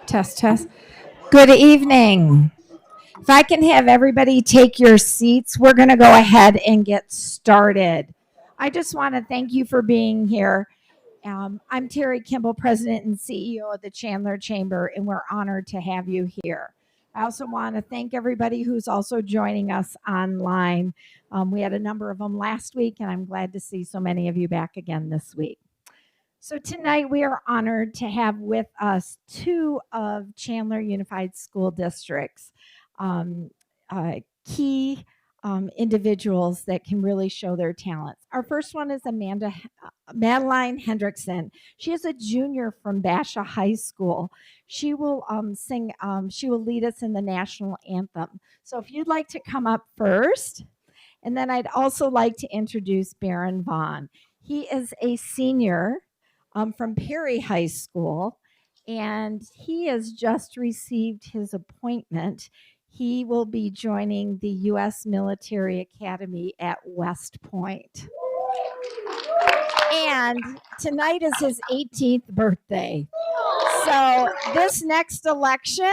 Test, test. Good evening. If I can have everybody take your seats, we're going to go ahead and get started. I just want to thank you for being here. I'm Terry Kimball, President and CEO of the Chandler Chamber, and we're honored to have you here. I also want to thank everybody who's also joining us online. We had a number of them last week, and I'm glad to see so many of you back again this week. So tonight we are honored to have with us two of Chandler Unified School District's um, key individuals that can really show their talents. Our first one is Madeline Hendrickson. She is a junior from Basha High School. She will she will lead us in the national anthem. So if you'd like to come up first, and then I'd also like to introduce Baron Vaughn. He is a senior from Perry High School, and he has just received his appointment. He will be joining the U.S. Military Academy at West Point. And tonight is his 18th birthday. So this next election,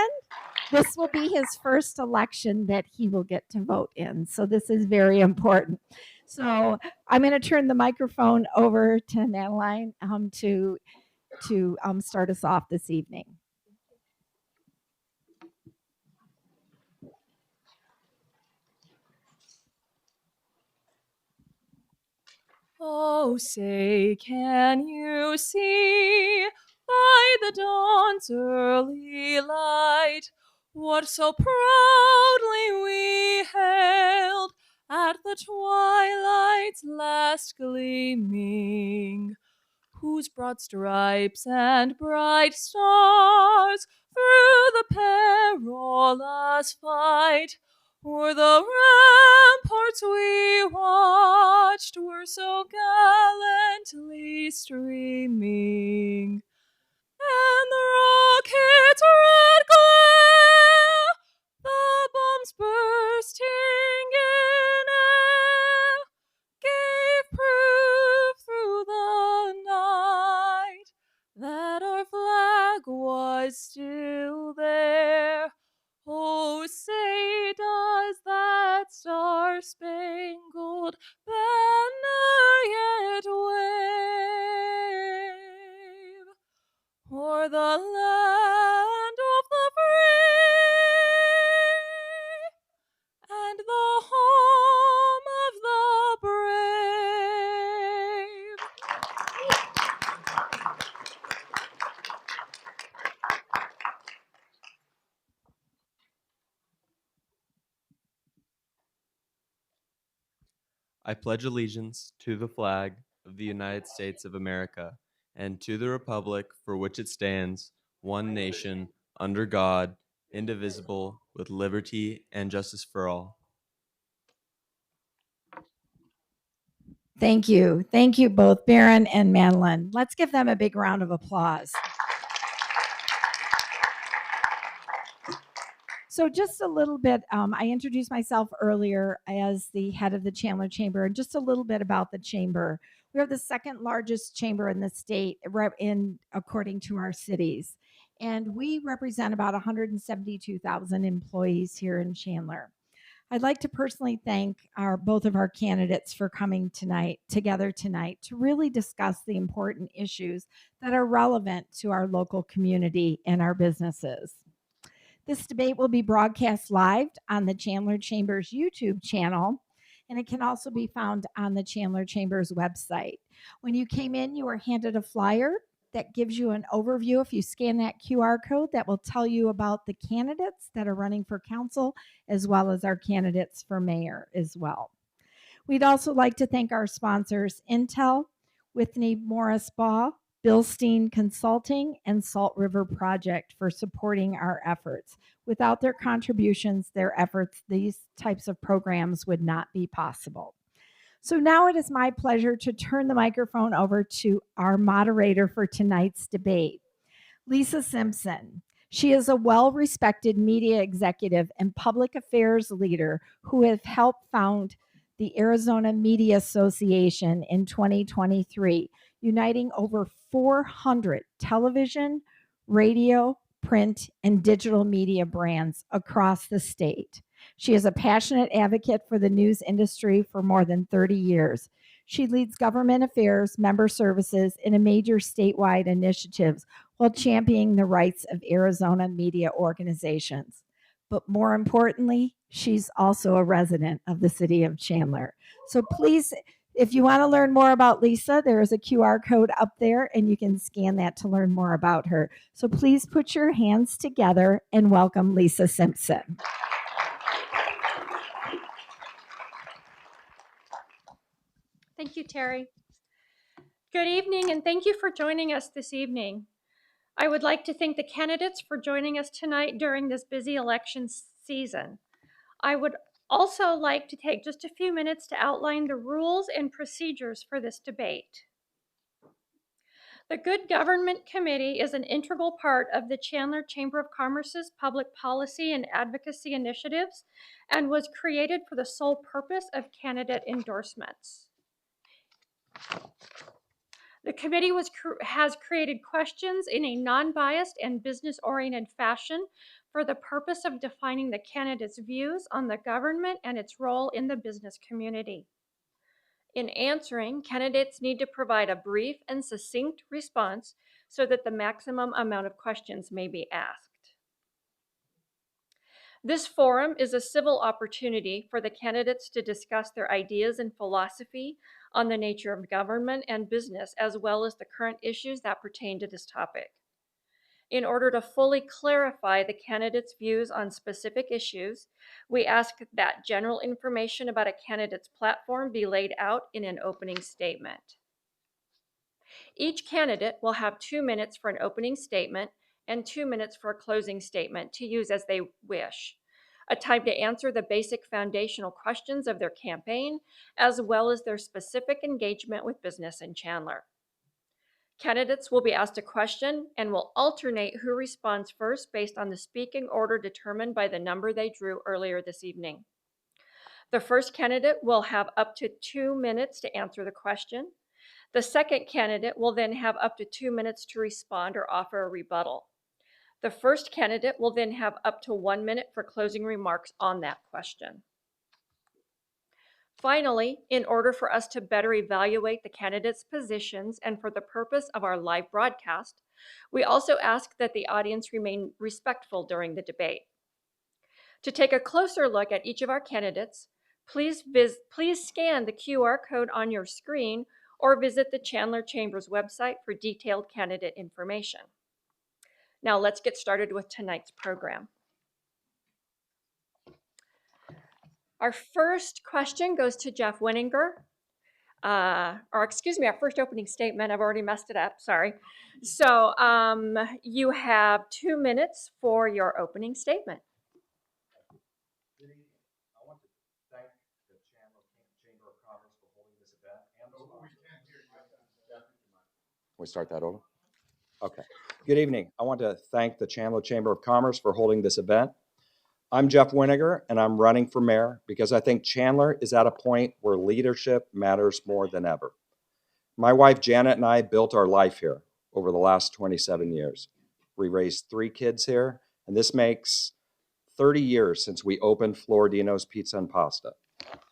this will be his first election that he will get to vote in. So this is very important. So I'm going to turn the microphone over to Madeline to start us off this evening. Oh, say, can you see by the dawn's early light what so proudly we hailed at the twilight's last gleaming, whose broad stripes and bright stars through the perilous fight o'er the ramparts we watched were so gallantly streaming, and the rocket's red glare, the bombs bursting in air, gave proof through the night that our flag was still there. Oh, say does that star-spangled banner yet wave o'er the land of the free and the home of the brave? I pledge allegiance to the flag of the United States of America and to the republic for which it stands, one nation, under God, indivisible, with liberty and justice for all. Thank you. Thank you both, Baron and Madeline. Let's give them a big round of applause. So just a little bit, I introduced myself earlier as the head of the Chandler Chamber, and just a little bit about the chamber. We are the second largest chamber in the state, according to our cities, and we represent about 172,000 employees here in Chandler. I'd like to personally thank both of our candidates for coming together tonight to really discuss the important issues that are relevant to our local community and our businesses. This debate will be broadcast live on the Chandler Chamber's YouTube channel, and it can also be found on the Chandler Chamber's website. When you came in, you were handed a flyer that gives you an overview. If you scan that QR code, that will tell you about the candidates that are running for council, as well as our candidates for mayor as well. We'd also like to thank our sponsors, Intel, Whitney Morris Baugh, Bilstein Consulting, and Salt River Project for supporting our efforts. Without their contributions, their efforts, these types of programs would not be possible. So now it is my pleasure to turn the microphone over to our moderator for tonight's debate, Lisa Simpson. She is a well-respected media executive and public affairs leader who has helped found the Arizona Media Association in 2023, uniting over 400 television, radio, print, and digital media brands across the state. She is a passionate advocate for the news industry for more than 30 years. She leads government affairs, member services, and major statewide initiatives while championing the rights of Arizona media organizations. But more importantly, she's also a resident of the city of Chandler. So please, if you want to learn more about Lisa, there is a QR code up there and you can scan that to learn more about her. So please put your hands together and welcome Lisa Simpson. Thank you, Terry. Good evening, and thank you for joining us this evening. I would like to thank the candidates for joining us tonight during this busy election season. I would also like to take just a few minutes to outline the rules and procedures for this debate. The Good Government Committee is an integral part of the Chandler Chamber of Commerce's public policy and advocacy initiatives and was created for the sole purpose of candidate endorsements. The committee has created questions in a non-biased and business-oriented fashion for the purpose of defining the candidate's views on the government and its role in the business community. In answering, candidates need to provide a brief and succinct response so that the maximum amount of questions may be asked. This forum is a civil opportunity for the candidates to discuss their ideas and philosophy on the nature of government and business, as well as the current issues that pertain to this topic. In order to fully clarify the candidates' views on specific issues, we ask that general information about a candidate's platform be laid out in an opening statement. Each candidate will have 2 minutes for an opening statement and 2 minutes for a closing statement to use as they wish. A time to answer the basic foundational questions of their campaign, as well as their specific engagement with business in Chandler. Candidates will be asked a question and will alternate who responds first based on the speaking order determined by the number they drew earlier this evening. The first candidate will have up to 2 minutes to answer the question. The second candidate will then have up to 2 minutes to respond or offer a rebuttal. The first candidate will then have up to 1 minute for closing remarks on that question. Finally, in order for us to better evaluate the candidates' positions and for the purpose of our live broadcast, we also ask that the audience remain respectful during the debate. To take a closer look at each of our candidates, please scan the QR code on your screen or visit the Chandler Chamber's website for detailed candidate information. Now let's get started with tonight's program. Our first question goes to Jeff Winninger. Our first opening statement. I've already messed it up, sorry. So you have 2 minutes for your opening statement. Good evening. I want to thank the Chandler Chamber of Commerce for holding this event and the sponsor. Can we start that over? Okay. Good evening. I want to thank the Chandler Chamber of Commerce for holding this event. I'm Jeff Winninger, and I'm running for mayor because I think Chandler is at a point where leadership matters more than ever. My wife Janet and I built our life here over the last 27 years. We raised 3 kids here, and this makes 30 years since we opened Floridino's Pizza and Pasta.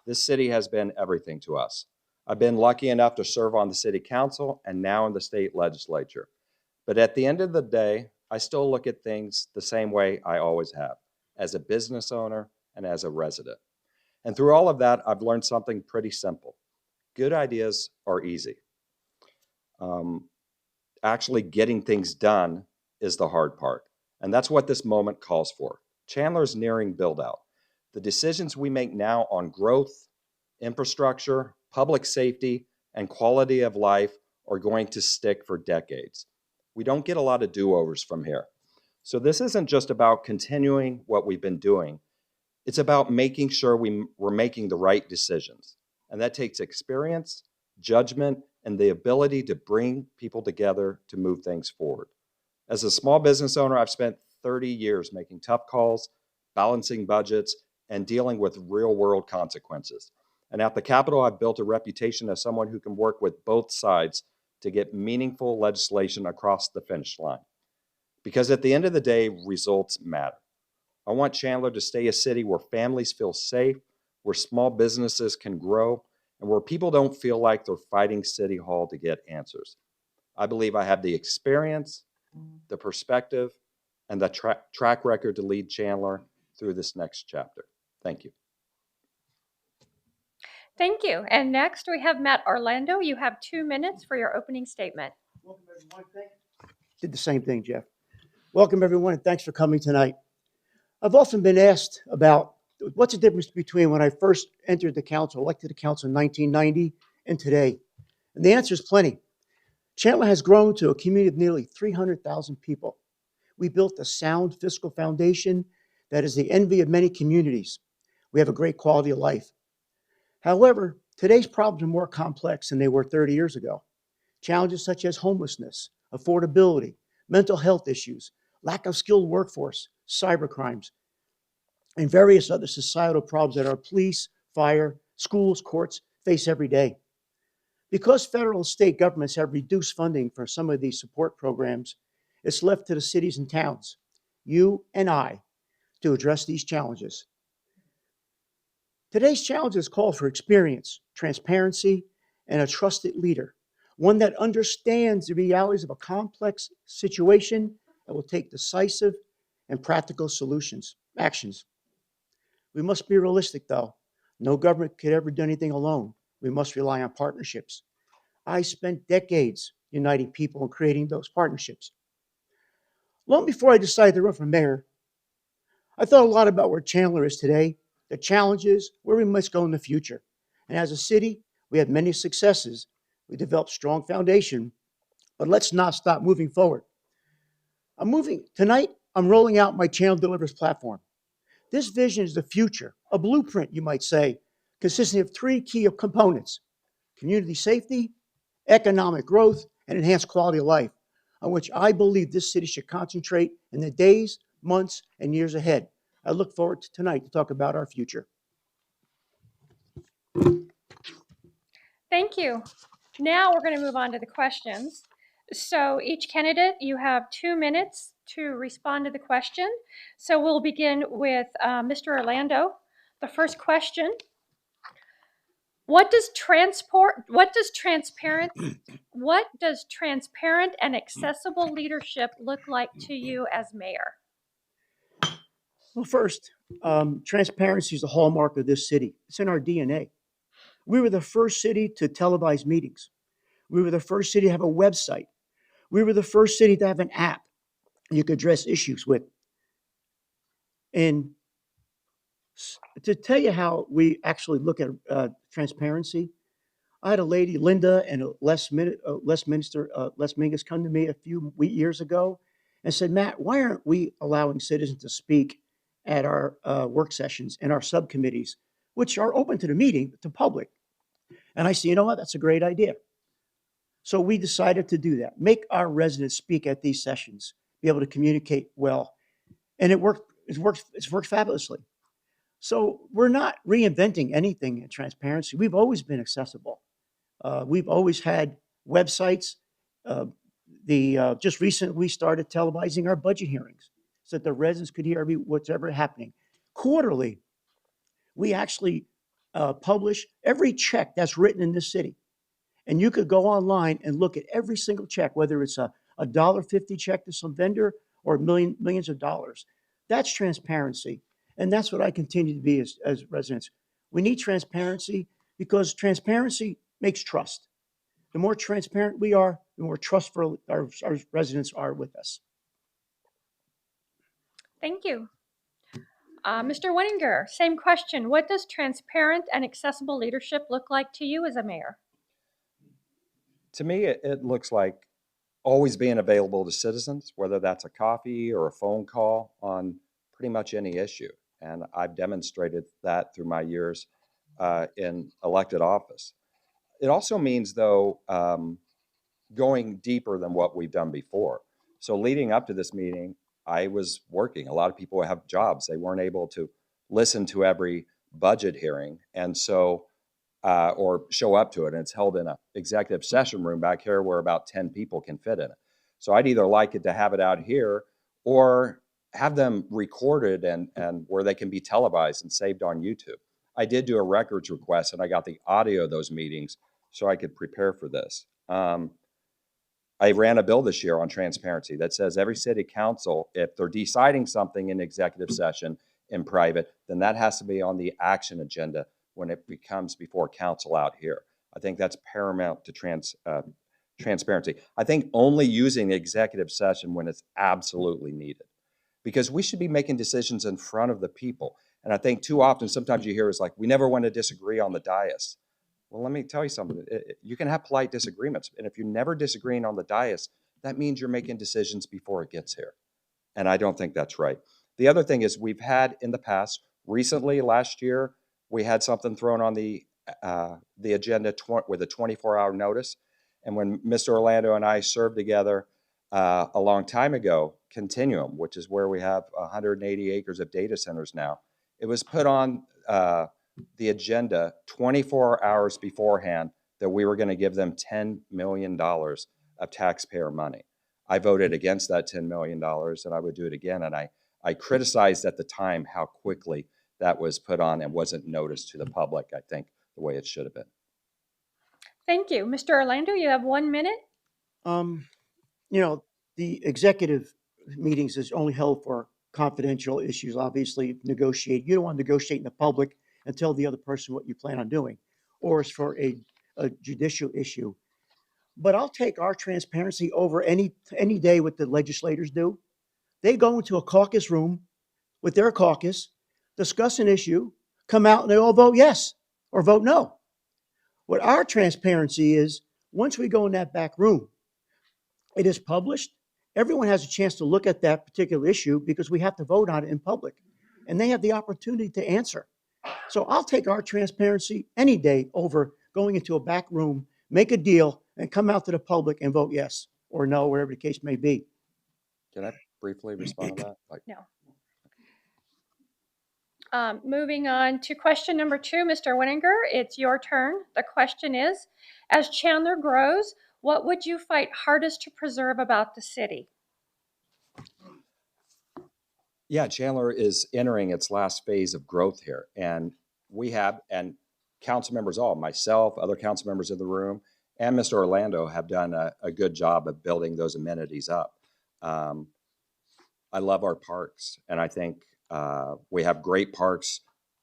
This city has been everything to us. I've been lucky enough to serve on the city council and now in the state legislature. But at the end of the day, I still look at things the same way I always have, as a business owner and as a resident. And through all of that, I've learned something pretty simple. Good ideas are easy. Actually getting things done is the hard part. And that's what this moment calls for. Chandler's nearing build out. The decisions we make now on growth, infrastructure, public safety, and quality of life are going to stick for decades. We don't get a lot of do-overs from here. So this isn't just about continuing what we've been doing. It's about making sure we're making the right decisions. And that takes experience, judgment, and the ability to bring people together to move things forward. As a small business owner, I've spent 30 years making tough calls, balancing budgets, and dealing with real-world consequences. And at the Capitol, I've built a reputation as someone who can work with both sides to get meaningful legislation across the finish line. because at the end of the day, results matter. I want Chandler to stay a city where families feel safe, where small businesses can grow, and where people don't feel like they're fighting City Hall to get answers. I believe I have the experience, the perspective, and the track record to lead Chandler through this next chapter. Thank you. Thank you. And next we have Matt Orlando. You have 2 minutes for your opening statement. Welcome, everyone. Did the same thing, Jeff. Welcome, everyone, and thanks for coming tonight. I've often been asked about what's the difference between when I first entered the council, elected to council in 1990, and today. And the answer is plenty. Chandler has grown to a community of nearly 300,000 people. We built a sound fiscal foundation that is the envy of many communities. We have a great quality of life. However, today's problems are more complex than they were 30 years ago. Challenges such as homelessness, affordability, mental health issues, lack of skilled workforce, cybercrimes, and various other societal problems that our police, fire, schools, courts face every day. Because federal and state governments have reduced funding for some of these support programs, it's left to the cities and towns, you and I, to address these challenges. Today's challenges call for experience, transparency, and a trusted leader, one that understands the realities of a complex situation that will take decisive and practical actions. We must be realistic, though. No government could ever do anything alone. We must rely on partnerships. I spent decades uniting people and creating those partnerships. Long before I decided to run for mayor, I thought a lot about where Chandler is today, the challenges, where we must go in the future. And as a city, we had many successes. We developed strong foundation, but let's not stop moving forward. Tonight, I'm rolling out my Chandler Delivers platform. This vision is the future, a blueprint, you might say, consisting of 3 key components: community safety, economic growth, and enhanced quality of life, on which I believe this city should concentrate in the days, months, and years ahead. I look forward to tonight to talk about our future. Thank you. Now we're going to move on to the questions. So each candidate, you have 2 minutes to respond to the question. So we'll begin with Mr. Orlando. The first question: what does transparent and accessible leadership look like to you as mayor? Well, first, transparency is the hallmark of this city. It's in our DNA. We were the first city to televise meetings. We were the first city to have a website. We were the first city to have an app you could address issues with. And to tell you how we actually look at transparency, I had a lady, Linda, and Les Mingus, come to me a few years ago and said, Matt, why aren't we allowing citizens to speak at our work sessions and our subcommittees, which are open to the meeting, to public? And I said, you know what, that's a great idea. So we decided to do that, make our residents speak at these sessions, be able to communicate well. And it's worked fabulously. So we're not reinventing anything in transparency. We've always been accessible. We've always had websites. Just recently, we started televising our budget hearings so that the residents could hear what's ever happening. Quarterly, we actually publish every check that's written in this city. And you could go online and look at every single check, whether it's a $1.50 check to some vendor or millions of dollars. That's transparency. And that's what I continue to be as residents. We need transparency because transparency makes trust. The more transparent we are, the more trustful our residents are with us. Thank you. Mr. Winninger, same question. What does transparent and accessible leadership look like to you as a mayor? To me, it looks like always being available to citizens, whether that's a coffee or a phone call on pretty much any issue. And I've demonstrated that through my years in elected office. It also means, though, going deeper than what we've done before. So leading up to this meeting, I was working. A lot of people have jobs. They weren't able to listen to every budget hearing. And so or show up to it, and it's held in an executive session room back here where about 10 people can fit in it. So I'd either like it to have it out here or have them recorded and where they can be televised and saved on YouTube. I did do a records request and I got the audio of those meetings so I could prepare for this. I ran a bill this year on transparency that says every city council, if they're deciding something in executive session in private, then that has to be on the action agenda when it becomes before council out here. I think that's paramount to transparency. I think only using executive session when it's absolutely needed, because we should be making decisions in front of the people. And I think too often, sometimes you hear is like, we never want to disagree on the dais. Well, let me tell you something. You can have polite disagreements. And if you're never disagreeing on the dais, that means you're making decisions before it gets here. And I don't think that's right. The other thing is we've had in the past, recently last year, we had something thrown on the agenda with a 24-hour notice. And when Mr. Orlando and I served together a long time ago, Continuum, which is where we have 180 acres of data centers now, it was put on the agenda 24 hours beforehand that we were going to give them $10 million of taxpayer money. I voted against that $10 million and I would do it again. And I criticized at the time how quickly that was put on and wasn't noticed to the public, I think, the way it should have been. Thank you. Mr. Orlando, you have 1 minute. You know, the executive meetings is only held for confidential issues, obviously negotiate. You don't want to negotiate in the public and tell the other person what you plan on doing, or it's for a judicial issue. But I'll take our transparency over any day what the legislators do. They go into a caucus room with their caucus, discuss an issue, come out and they all vote yes or vote no. What our transparency is, once we go in that back room, it is published. Everyone has a chance to look at that particular issue because we have to vote on it in public. And they have the opportunity to answer. So I'll take our transparency any day over going into a back room, make a deal, and come out to the public and vote yes or no, wherever the case may be. Can I briefly respond to that? No. Moving on to question number 2, Mr. Winninger, it's your turn. The question is, as Chandler grows, what would you fight hardest to preserve about the city? Yeah, Chandler is entering its last phase of growth here. And we have, and council members, all myself, other council members in the room, and Mr. Orlando have done a good job of building those amenities up. I love our parks, and I think we have great parks,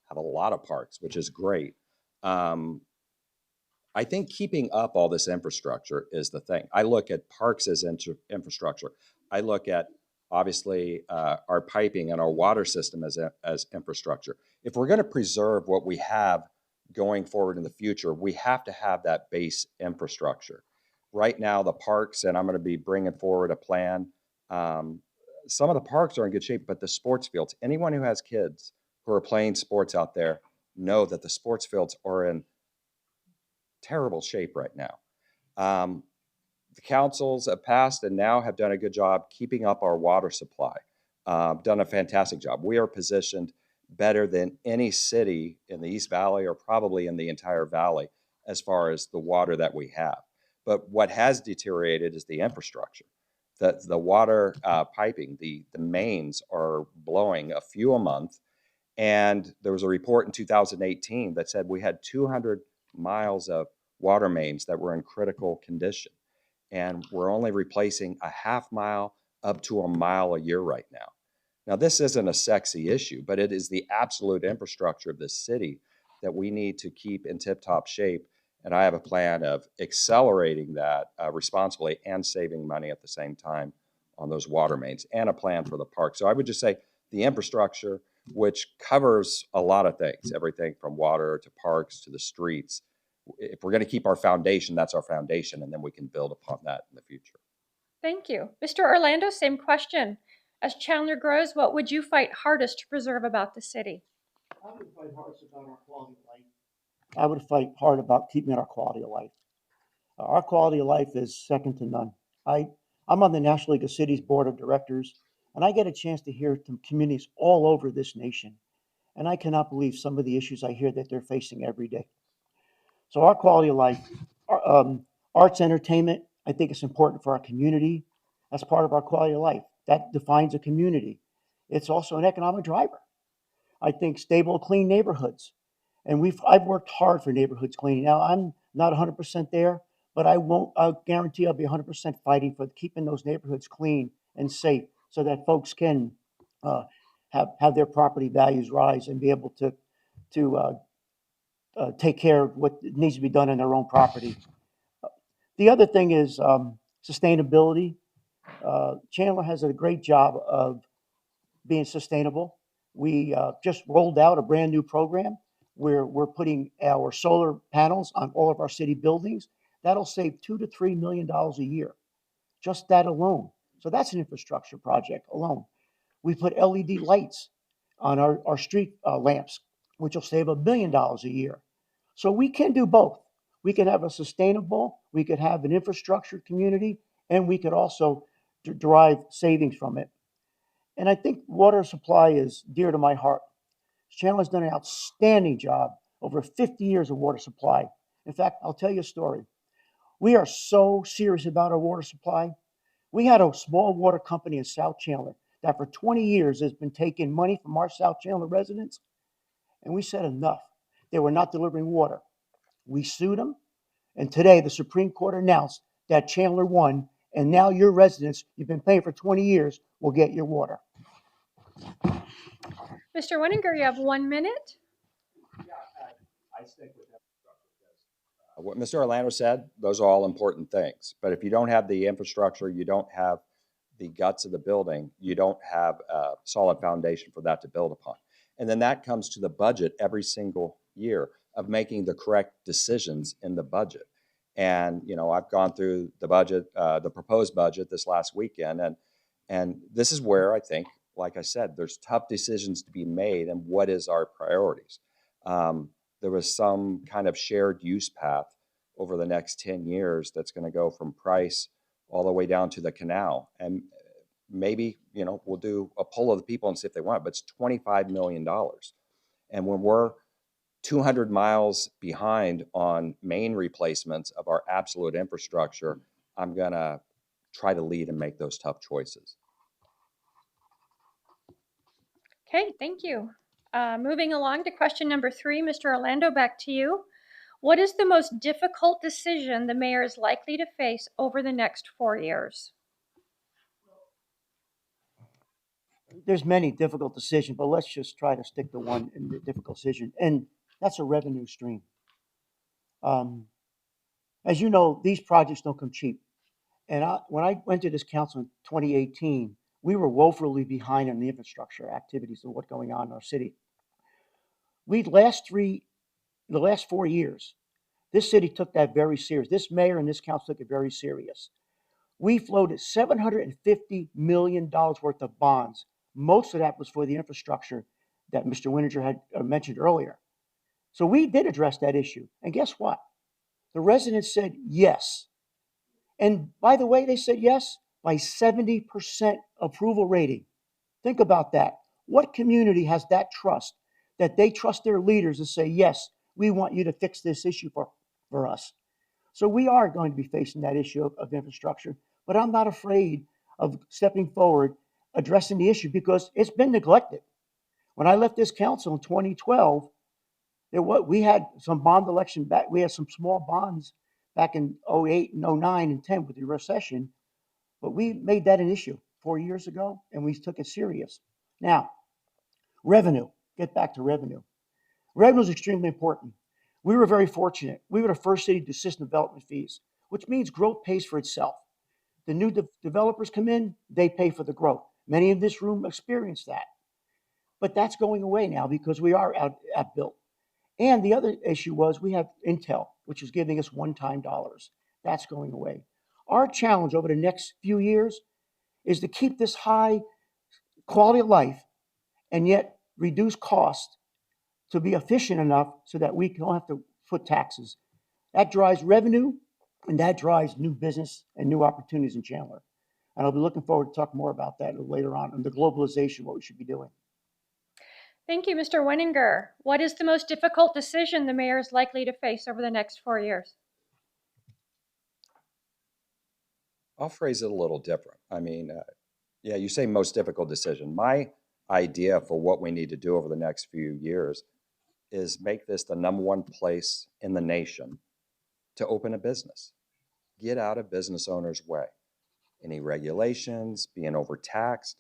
have a lot of parks, which is great. I think keeping up all this infrastructure is the thing. I look at parks as infrastructure. I look at, obviously, our piping and our water system as infrastructure. If we're going to preserve what we have going forward in the future, we have to have that base infrastructure. Right now, the parks, and I'm going to be bringing forward a plan. Some of the parks are in good shape, but the sports fields, anyone who has kids who are playing sports out there know that the sports fields are in terrible shape right now. The councils have passed and now have done a good job keeping up our water supply, done a fantastic job. We are positioned better than any city in the East Valley or probably in the entire valley as far as the water that we have. But what has deteriorated is the infrastructure. The water piping, the mains are blowing a few a month. And there was a report in 2018 that said we had 200 miles of water mains that were in critical condition. And we're only replacing a half mile up to a mile a year right now. Now, this isn't a sexy issue, but it is the absolute infrastructure of this city that we need to keep in tip-top shape. And I have a plan of accelerating that responsibly and saving money at the same time on those water mains, and a plan for the park. So I would just say the infrastructure, which covers a lot of things, everything from water to parks to the streets. If we're going to keep our foundation, that's our foundation, and then we can build upon that in the future. Thank you. Mr. Orlando, same question. As Chandler grows, what would you fight hardest to preserve about the city? I would fight hardest about our quality of life. I would fight hard about keeping our quality of life. Our quality of life is second to none. I'm on the National League of Cities Board of Directors, and I get a chance to hear from communities all over this nation. And I cannot believe some of the issues I hear that they're facing every day. So our quality of life, arts, entertainment, I think it's important for our community. That's part of our quality of life. that defines a community. It's also an economic driver. I think stable, clean neighborhoods. And I've worked hard for neighborhoods cleaning. Now, I'm not 100% there, but I'll guarantee I'll be 100% fighting for keeping those neighborhoods clean and safe so that folks can have their property values rise and be able to take care of what needs to be done on their own property. The other thing is sustainability. Chandler has a great job of being sustainable. We just rolled out a brand new program where we're putting our solar panels on all of our city buildings. That'll save $2 to $3 million a year, just that alone. So that's an infrastructure project alone. We put LED lights on our street lamps, which will save $1 billion a year. So we can do both. We can have a sustainable, we could have an infrastructure community, and we could also derive savings from it. And I think water supply is dear to my heart. Chandler's done an outstanding job over 50 years of water supply. In fact, I'll tell you a story. We are so serious about our water supply. We had a small water company in South Chandler that for 20 years has been taking money from our South Chandler residents, and we said enough. They were not delivering water. We sued them, and today the Supreme Court announced that Chandler won, and now your residents, you've been paying for 20 years, will get your water. Mr. Winninger, you have 1 minute. I stick with that. What Mr. Orlando said, those are all important things. But if you don't have the infrastructure, you don't have the guts of the building, you don't have a solid foundation for that to build upon. And then that comes to the budget every single year of making the correct decisions in the budget. And, you know, I've gone through the budget, the proposed budget this last weekend, and this is where I think, like I said, there's tough decisions to be made and what is our priorities. There was some kind of shared use path over the next 10 years that's going to go from Price all the way down to the canal. And maybe, you know, we'll do a poll of the people and see if they want it, but it's $25 million. And when we're 200 miles behind on main replacements of our absolute infrastructure, I'm going to try to lead and make those tough choices. Okay, thank you. Moving along to question number 3, Mr. Orlando, back to you. What is the most difficult decision the mayor is likely to face over the next 4 years? There's many difficult decisions, but let's just try to stick to one in the difficult decision, and that's a revenue stream. As you know, these projects don't come cheap. And when I went to this council in 2018, we were woefully behind on the infrastructure activities of what's going on in our city. The last 4 years, this city took that very serious. This mayor and this council took it very serious. We floated $750 million worth of bonds. Most of that was for the infrastructure that Mr. Winninger had mentioned earlier. So we did address that issue. And guess what? The residents said yes. And by the way, they said yes by 70% approval rating. Think about that. What community has that trust that they trust their leaders to say, yes, we want you to fix this issue for us? So we are going to be facing that issue of infrastructure, but I'm not afraid of stepping forward, addressing the issue because it's been neglected. When I left this council in 2012, we had some bond election back. We had some small bonds back in 08 and 09 and 10 with the recession, but we made that an issue 4 years ago and we took it serious. Now, revenue, get back to revenue. Revenue is extremely important. We were very fortunate. We were the first city to system development fees, which means growth pays for itself. The new developers come in, they pay for the growth. Many in this room experience that. But that's going away now because we are outbuilt. And the other issue was we have Intel, which is giving us one-time dollars. That's going away. Our challenge over the next few years is to keep this high quality of life and yet reduce cost to be efficient enough so that we don't have to put taxes. That drives revenue and that drives new business and new opportunities in Chandler. And I'll be looking forward to talk more about that later on the globalization, what we should be doing. Thank you, Mr. Winninger. What is the most difficult decision the mayor is likely to face over the next 4 years? I'll phrase it a little different. I mean, Yeah, you say most difficult decision. My idea for what we need to do over the next few years is make this the #1 place in the nation to open a business. Get out of business owners' way. Any regulations, being overtaxed.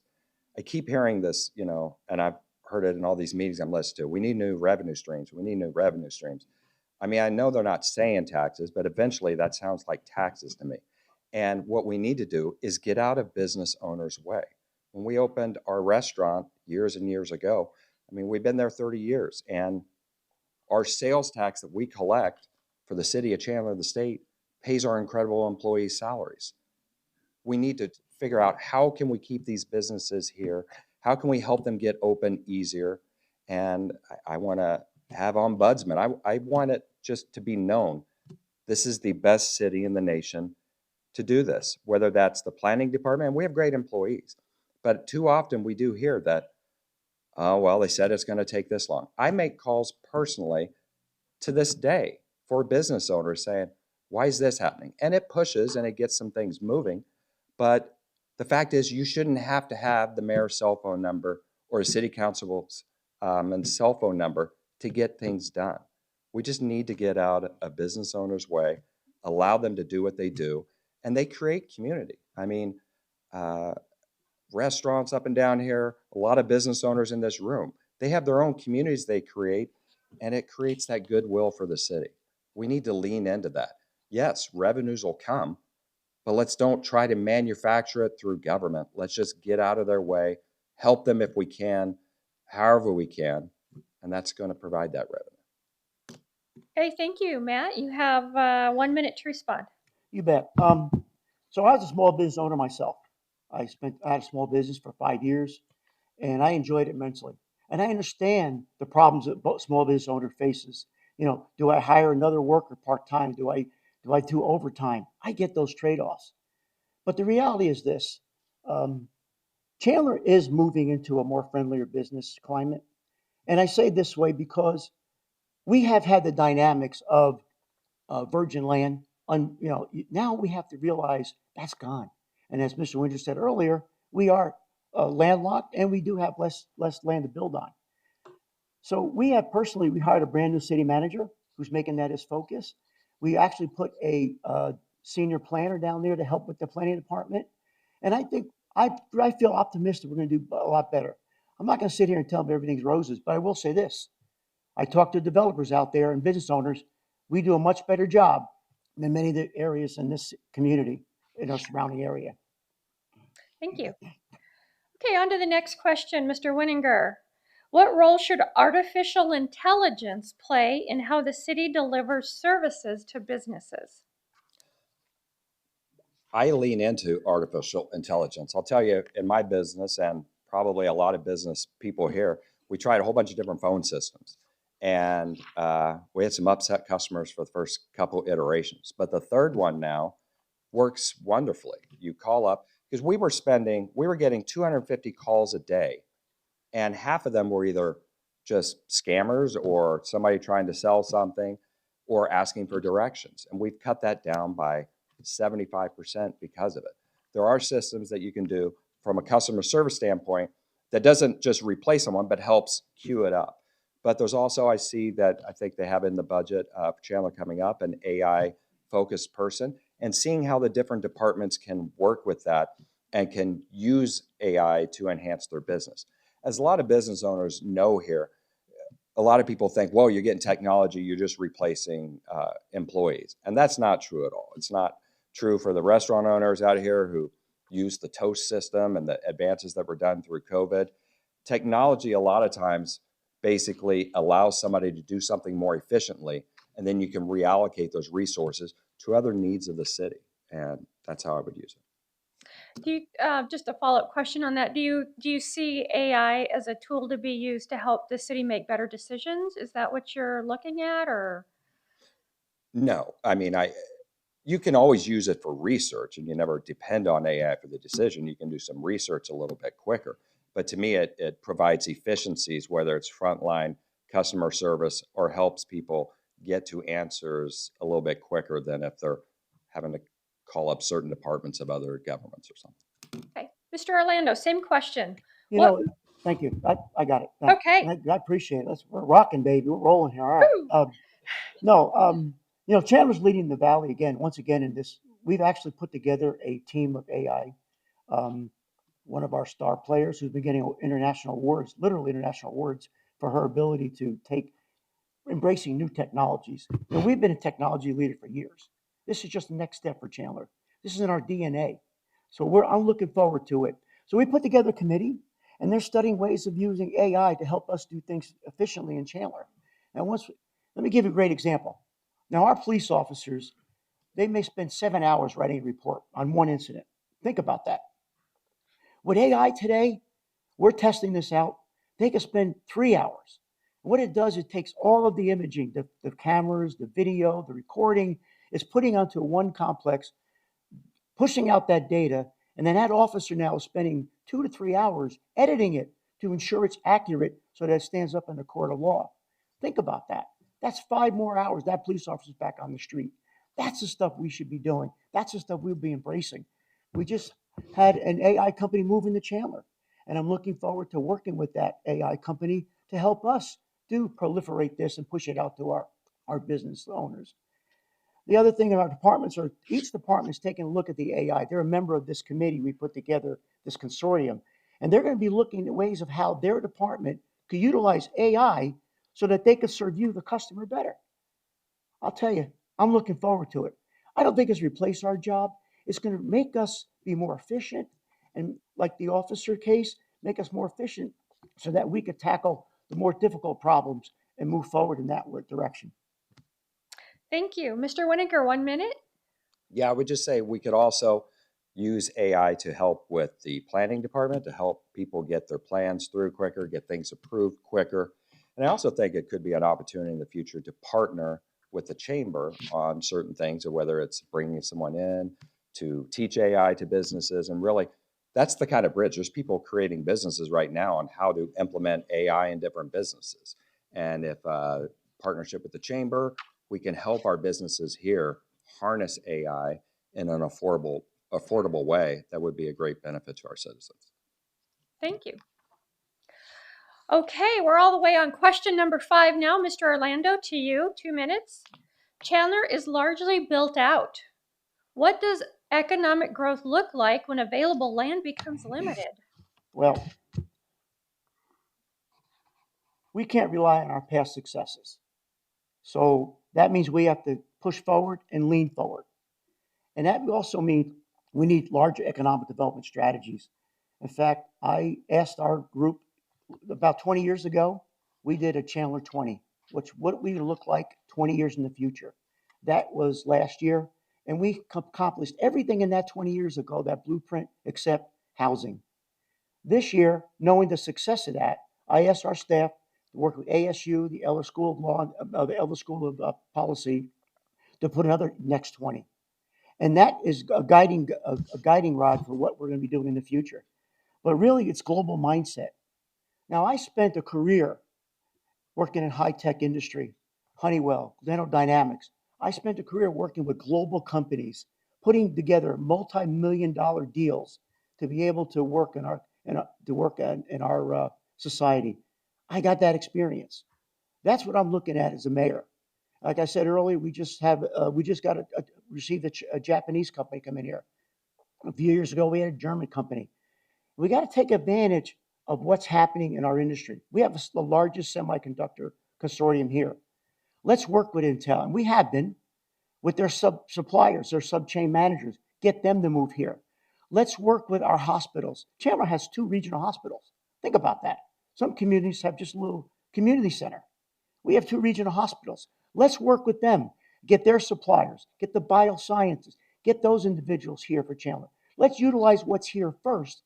I keep hearing this, and I've heard it in all these meetings I'm listening to. We need new revenue streams. We need new revenue streams. I mean, I know they're not saying taxes, but eventually that sounds like taxes to me. And what we need to do is get out of business owners' way. When we opened our restaurant years and years ago, I mean, we've been there 30 years, and our sales tax that we collect for the city of Chandler, the state, pays our incredible employees' salaries. We need to figure out how can we keep these businesses here? How can we help them get open easier? And I want to have ombudsman. I want it just to be known. This is the best city in the nation to do this, whether that's the planning department, and we have great employees. But too often we do hear that, oh, well, they said it's going to take this long. I make calls personally to this day for business owners saying, why is this happening? And it pushes and it gets some things moving. But the fact is, you shouldn't have to have the mayor's cell phone number or a city council's and cell phone number to get things done. We just need to get out a business owner's way, allow them to do what they do, and they create community. I mean, restaurants up and down here, a lot of business owners in this room, they have their own communities they create, and it creates that goodwill for the city. We need to lean into that. Yes, revenues will come, but let's don't try to manufacture it through government. Let's just get out of their way, help them if we can, however we can, and that's going to provide that revenue. Okay, thank you, Matt. You have 1 minute to respond. You bet. So I was a small business owner myself. I had a small business for 5 years, and I enjoyed it immensely. And I understand the problems that small business owner faces. Do I hire another worker part-time? Do I do overtime? I get those trade-offs. But the reality is this: Chandler is moving into a more friendlier business climate, and I say this way because we have had the dynamics of virgin land. Now we have to realize that's gone. And as Mr. Winter said earlier, we are landlocked, and we do have less land to build on. So we hired a brand new city manager who's making that his focus. We actually put a senior planner down there to help with the planning department. And I think I feel optimistic we're going to do a lot better. I'm not going to sit here and tell them everything's roses, but I will say this. I talk to developers out there and business owners. We do a much better job than many of the areas in this community, in our surrounding area. Thank you. Okay, on to the next question, Mr. Winninger. What role should artificial intelligence play in how the city delivers services to businesses? I lean into artificial intelligence. I'll tell you, in my business, and probably a lot of business people here, we tried a whole bunch of different phone systems. And we had some upset customers for the first couple iterations. But the third one now works wonderfully. You call up, because we were getting 250 calls a day, and half of them were either just scammers or somebody trying to sell something or asking for directions. And we've cut that down by 75% because of it. There are systems that you can do from a customer service standpoint that doesn't just replace someone, but helps queue it up. But there's also, I see that I think they have in the budget for Chandler coming up, an AI focused person, and seeing how the different departments can work with that and can use AI to enhance their business. As a lot of business owners know here, a lot of people think, well, you're getting technology, you're just replacing employees. And that's not true at all. It's not true for the restaurant owners out here who use the Toast system and the advances that were done through COVID. Technology, a lot of times, basically allows somebody to do something more efficiently, and then you can reallocate those resources to other needs of the city. And that's how I would use it. Do you, just a follow-up question on that. Do you see AI as a tool to be used to help the city make better decisions? Is that what you're looking at, or? No, I mean, you can always use it for research, and you never depend on AI for the decision. You can do some research a little bit quicker. But to me, it provides efficiencies, whether it's frontline customer service or helps people get to answers a little bit quicker than if they're having to call up certain departments of other governments or something. Okay. Mr. Orlando, same question. You What- know, thank you. I got it. Thank- Okay. I appreciate it. We're rocking, baby. We're rolling here. All right. Woo. No, Chandler's leading the Valley again, once again in this. We've actually put together a team of AI. One of our star players who's been getting international awards, literally international awards, for her ability to take embracing new technologies. We've been a technology leader for years. This is just the next step for Chandler. This is in our DNA. So I'm looking forward to it. So we put together a committee, and they're studying ways of using AI to help us do things efficiently in Chandler. And let me give you a great example. Now, our police officers, they may spend 7 hours writing a report on one incident. Think about that. With AI today, we're testing this out. They can spend 3 hours. What it does, it takes all of the imaging, the cameras, the video, the recording, it's putting onto one complex, pushing out that data, and then that officer now is spending 2 to 3 hours editing it to ensure it's accurate so that it stands up in the court of law. Think about that. That's 5 more hours that police officer's back on the street. That's the stuff we should be doing. That's the stuff we'll be embracing. We just had an AI company move into Chandler, and I'm looking forward to working with that AI company to help us do proliferate this and push it out to our business owners. The other thing in our departments are each department is taking a look at the AI. They're a member of this committee. We put together this consortium, and they're going to be looking at ways of how their department could utilize AI so that they could serve you, the customer, better. I'll tell you, I'm looking forward to it. I don't think it's replace our job. It's going to make us be more efficient, and like the officer case, make us more efficient so that we could tackle the more difficult problems and move forward in that direction. Thank you. Mr. Winiger, 1 minute. Yeah, I would just say we could also use AI to help with the planning department to help people get their plans through quicker, get things approved quicker. And I also think it could be an opportunity in the future to partner with the chamber on certain things, or whether it's bringing someone in to teach AI to businesses. And really, that's the kind of bridge. There's people creating businesses right now on how to implement AI in different businesses. And if partnership with the chamber, we can help our businesses here harness AI in an affordable way, that would be a great benefit to our citizens. Thank you. Okay, we're all the way on question number 5 now. Mr. Orlando, to you, 2 minutes. Chandler is largely built out. What does economic growth look like when available land becomes limited? Well, we can't rely on our past successes. So that means we have to push forward and lean forward. And that also means we need larger economic development strategies. In fact, I asked our group about 20 years ago, we did a Chandler 20, what we look like 20 years in the future. That was last year. And we accomplished everything in that 20 years ago, that blueprint, except housing. This year, knowing the success of that, I asked our staff to work with ASU, the Eller School of Law, the Eller School of Policy, to put another next 20. And that is a guiding rod for what we're going to be doing in the future. But really, it's global mindset. Now, I spent a career working in high-tech industry, Honeywell, General Dynamics. I spent a career working with global companies, putting together multi-million-dollar deals to be able to work in our society. I got that experience. That's what I'm looking at as a mayor. Like I said earlier, we just received a Japanese company come in here. A few years ago, we had a German company. We got to take advantage of what's happening in our industry. We have the largest semiconductor consortium here. Let's work with Intel, and we have been, with their suppliers, their sub-chain managers, get them to move here. Let's work with our hospitals. Chandler has 2 regional hospitals. Think about that. Some communities have just a little community center. We have 2 regional hospitals. Let's work with them, get their suppliers, get the bioscientists, get those individuals here for Chandler. Let's utilize what's here first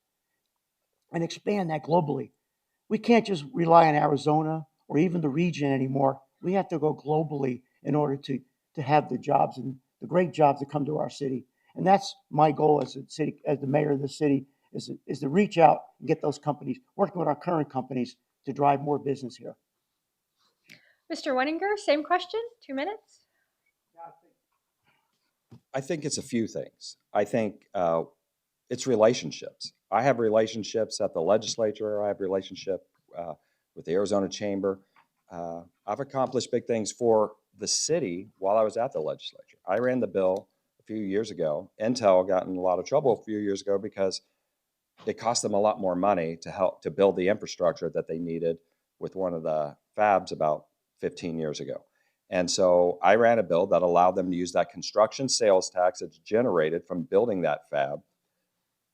and expand that globally. We can't just rely on Arizona or even the region anymore. We have to go globally in order to have the jobs and the great jobs that come to our city. And that's my goal as the mayor of the city, is to reach out and get those companies, working with our current companies to drive more business here. Mr. Winiger, same question, 2 minutes. I think it's a few things. I think it's relationships. I have relationships at the legislature. I have relationship with the Arizona Chamber. I've accomplished big things for the city while I was at the legislature. I ran the bill a few years ago. Intel got in a lot of trouble a few years ago because it cost them a lot more money to help to build the infrastructure that they needed with one of the fabs about 15 years ago. And so I ran a bill that allowed them to use that construction sales tax that's generated from building that fab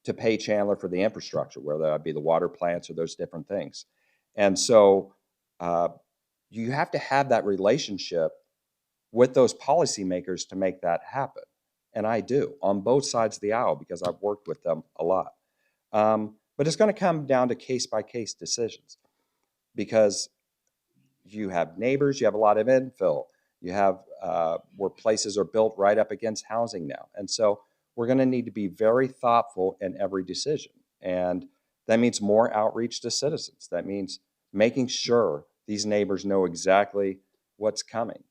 to pay Chandler for the infrastructure, whether that be the water plants or those different things. And so you have to have that relationship with those policymakers to make that happen. And I do on both sides of the aisle because I've worked with them a lot. But it's going to come down to case-by-case decisions because you have neighbors, you have a lot of infill, you have where places are built right up against housing now. And so we're going to need to be very thoughtful in every decision. And that means more outreach to citizens. That means making sure these neighbors know exactly what's coming.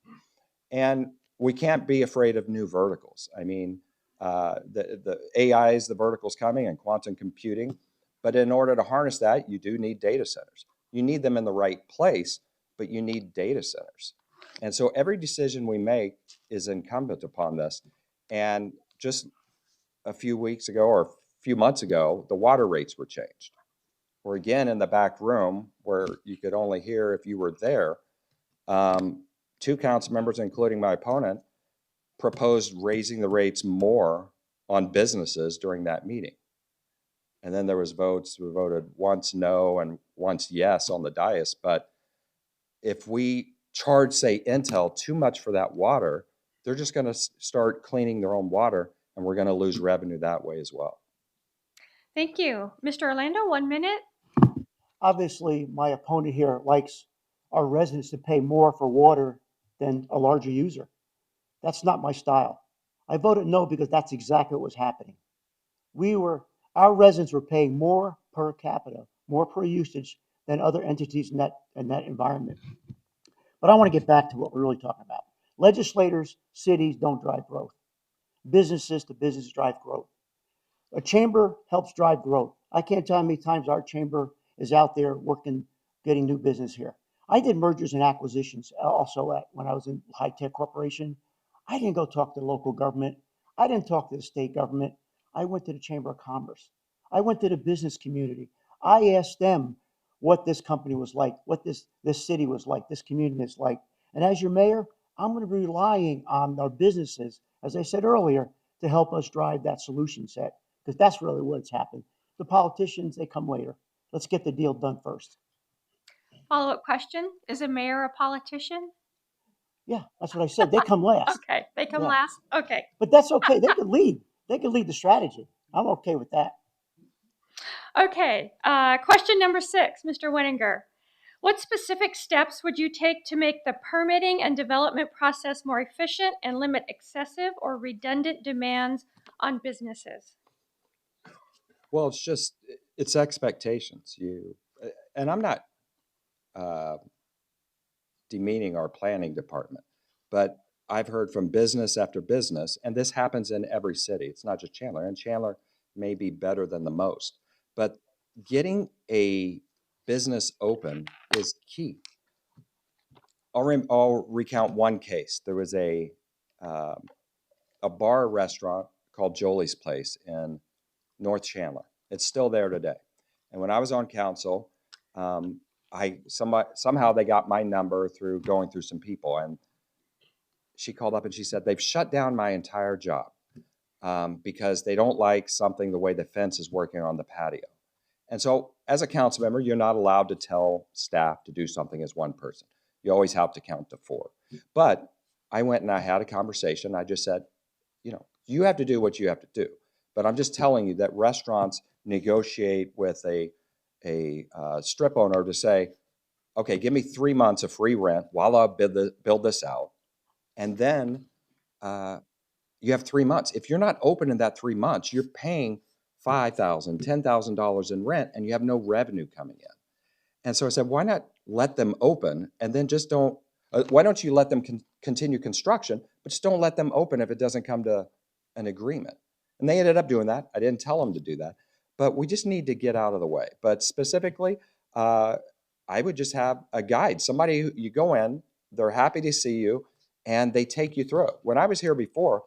And we can't be afraid of new verticals. I mean, the AI is the verticals coming and quantum computing. But in order to harness that, you do need data centers. You need them in the right place, but you need data centers. And so every decision we make is incumbent upon this. And just a few weeks ago or a few months ago, the water rates were changed. We're again in the back room where you could only hear if you were there. Two council members, including my opponent, proposed raising the rates more on businesses during that meeting. And then there was votes. We voted once no and once yes on the dais. But if we charge, say, Intel too much for that water, they're just going to start cleaning their own water, and we're going to lose revenue that way as well. Thank you. Mr. Orlando, 1 minute. Obviously, my opponent here likes our residents to pay more for water than a larger user. That's not my style. I voted no because that's exactly what was happening. Our residents were paying more per capita, more per usage than other entities in that environment. But I want to get back to what we're really talking about. Legislators, cities don't drive growth. Businesses to business drive growth. A chamber helps drive growth. I can't tell how many times our chamber is out there working, getting new business here. I did mergers and acquisitions also when I was in High Tech Corporation. I didn't go talk to the local government. I didn't talk to the state government. I went to the Chamber of Commerce. I went to the business community. I asked them what this company was like, what this city was like, this community is like. And as your mayor, I'm going to be relying on our businesses, as I said earlier, to help us drive that solution set, because that's really what's happened. The politicians, they come later. Let's get the deal done first. Follow-up question. Is a mayor a politician? Yeah, that's what I said. They come last. Okay, they come Yeah. last. Okay. But that's okay. They could lead. They could lead the strategy. I'm okay with that. Okay. Question number 6, Mr. Winninger. What specific steps would you take to make the permitting and development process more efficient and limit excessive or redundant demands on businesses? Well, it's expectations. And I'm not demeaning our planning department, but I've heard from business after business, and this happens in every city. It's not just Chandler, and Chandler may be better than the most, but getting a business open is key. I'll recount one case. There was a bar restaurant called Jolie's Place in North Chandler. It's still there today. And when I was on council, somehow they got my number through going through some people, and she called up and she said, they've shut down my entire job because they don't like something, the way the fence is working on the patio. And so as a council member, you're not allowed to tell staff to do something as one person. You always have to count to 4. But I went and I had a conversation. I just said, you have to do what you have to do. But I'm just telling you that restaurants negotiate with a strip owner to say, okay, give me 3 months of free rent while I build this out. And then you have 3 months. If you're not open in that 3 months, you're paying $5,000, $10,000 in rent, and you have no revenue coming in. And so I said, why not let them open and then just don't, why don't you let them continue construction, but just don't let them open if it doesn't come to an agreement. And they ended up doing that. I didn't tell them to do that. but we just need to get out of the way. But specifically, uh, I would just have a guide, somebody who you go in, they're happy to see you, and they take you through it. When I was here before,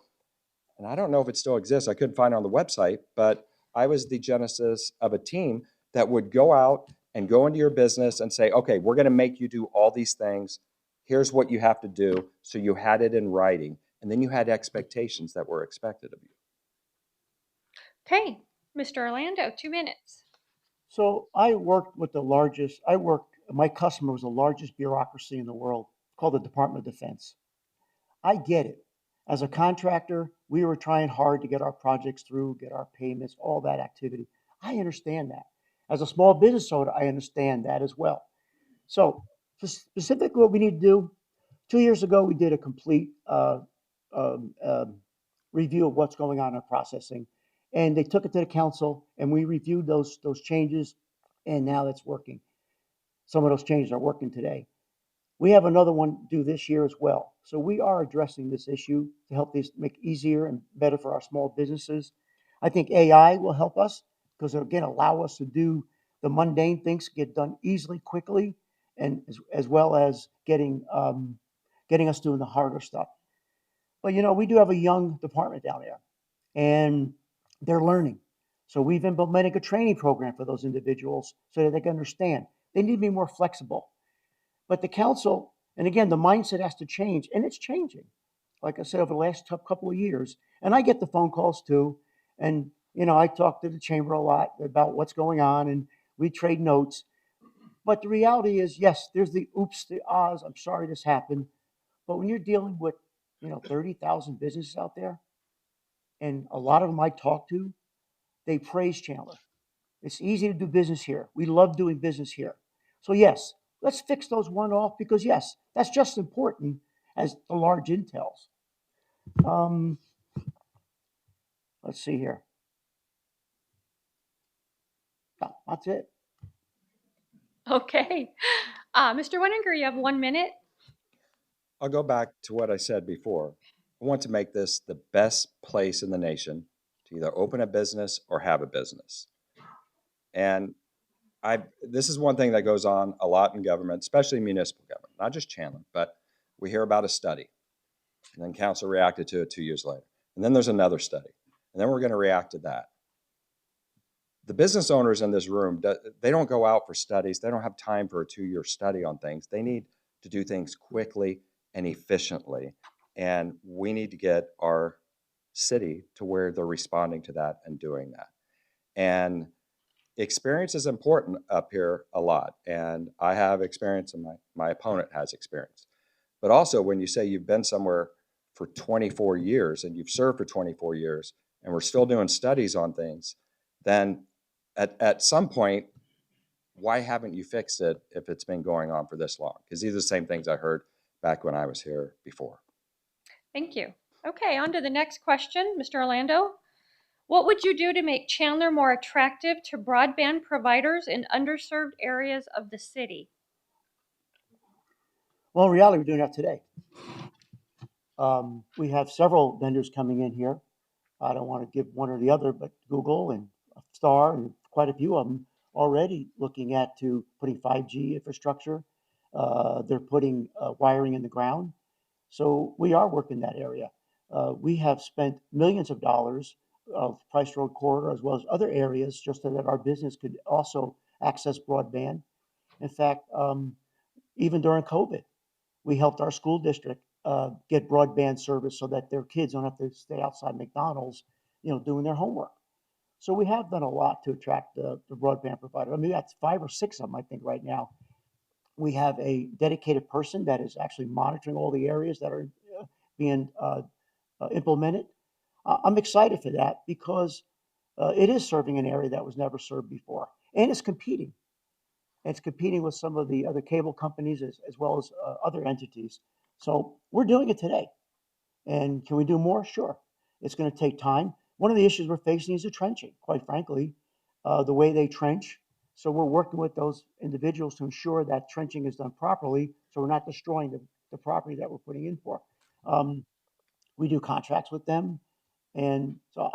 and I don't know if it still exists, I couldn't find it on the website, but I was the genesis of a team that would go out and go into your business and say, okay, we're going to make you do all these things. Here's what you have to do. So you had it in writing, and then you had expectations that were expected of you. Okay, Mr. Orlando, 2 minutes. So my customer was the largest bureaucracy in the world called the Department of Defense. I get it. As a contractor, we were trying hard to get our projects through, get our payments, all that activity. I understand that. As a small business owner, I understand that as well. So specifically what we need to do, 2 years ago, we did a complete um, um, review of what's going on in processing. And they took it to the council and we reviewed those changes and now it's working. Some of those changes are working today. We have another one due this year as well. So we are addressing this issue to help this make easier and better for our small businesses. I think AI will help us because it'll again allow us to do the mundane things get done easily, quickly, and as well as getting us doing the harder stuff. But we do have a young department down there, and they're learning. So we've implemented a training program for those individuals so that they can understand. They need to be more flexible. But the council, and again, the mindset has to change, and it's changing. Like I said, over the last couple of years, and I get the phone calls too, and I talk to the chamber a lot about what's going on, and we trade notes. But the reality is, yes, there's the oops, the ahs. I'm sorry this happened. But when you're dealing with 30,000 businesses out there, and a lot of them I talk to, they praise Chandler. It's easy to do business here. We love doing business here. So yes, let's fix those one off because yes, that's just as important as the large intels. Um, let's see here. No, that's it. Okay. Mr. Winninger, you have 1 minute. I'll go back to what I said before. I want to make this the best place in the nation to either open a business or have a business. And this is one thing that goes on a lot in government, especially municipal government, not just Chandler, but we hear about a study, and then council reacted to it 2 years later. And then there's another study, and then we're going to react to that. The business owners in this room, they don't go out for studies. They don't have time for a 2-year study on things. They need to do things quickly and efficiently. And we need to get our city to where they're responding to that and doing that. And experience is important up here a lot. And I have experience and my opponent has experience. But also when you say you've been somewhere for 24 years and you've served for 24 years and we're still doing studies on things, then at some point, why haven't you fixed it if it's been going on for this long? Because these are the same things I heard back when I was here before. Thank you. Okay, on to the next question, Mr. Orlando. What would you do to make Chandler more attractive to broadband providers in underserved areas of the city? Well, in reality, we're doing that today. We have several vendors coming in here. I don't want to give one or the other, but Google and Star and quite a few of them already looking at putting 5G infrastructure. They're putting wiring in the ground. So we are working that area. We have spent millions of dollars of Price Road Corridor as well as other areas just so that our business could also access broadband. In fact, even during COVID, we helped our school district get broadband service so that their kids don't have to stay outside McDonald's, doing their homework. So we have done a lot to attract the broadband provider. I mean, that's 5 or 6 of them, I think, right now. We have a dedicated person that is actually monitoring all the areas that are being implemented. I'm excited for that because it is serving an area that was never served before, and it's competing. It's competing with some of the other cable companies as well as other entities. So we're doing it today. And can we do more? Sure. It's going to take time. One of the issues we're facing is the trenching, quite frankly, the way they trench. So we're working with those individuals to ensure that trenching is done properly so we're not destroying the property that we're putting in for. We do contracts with them. And so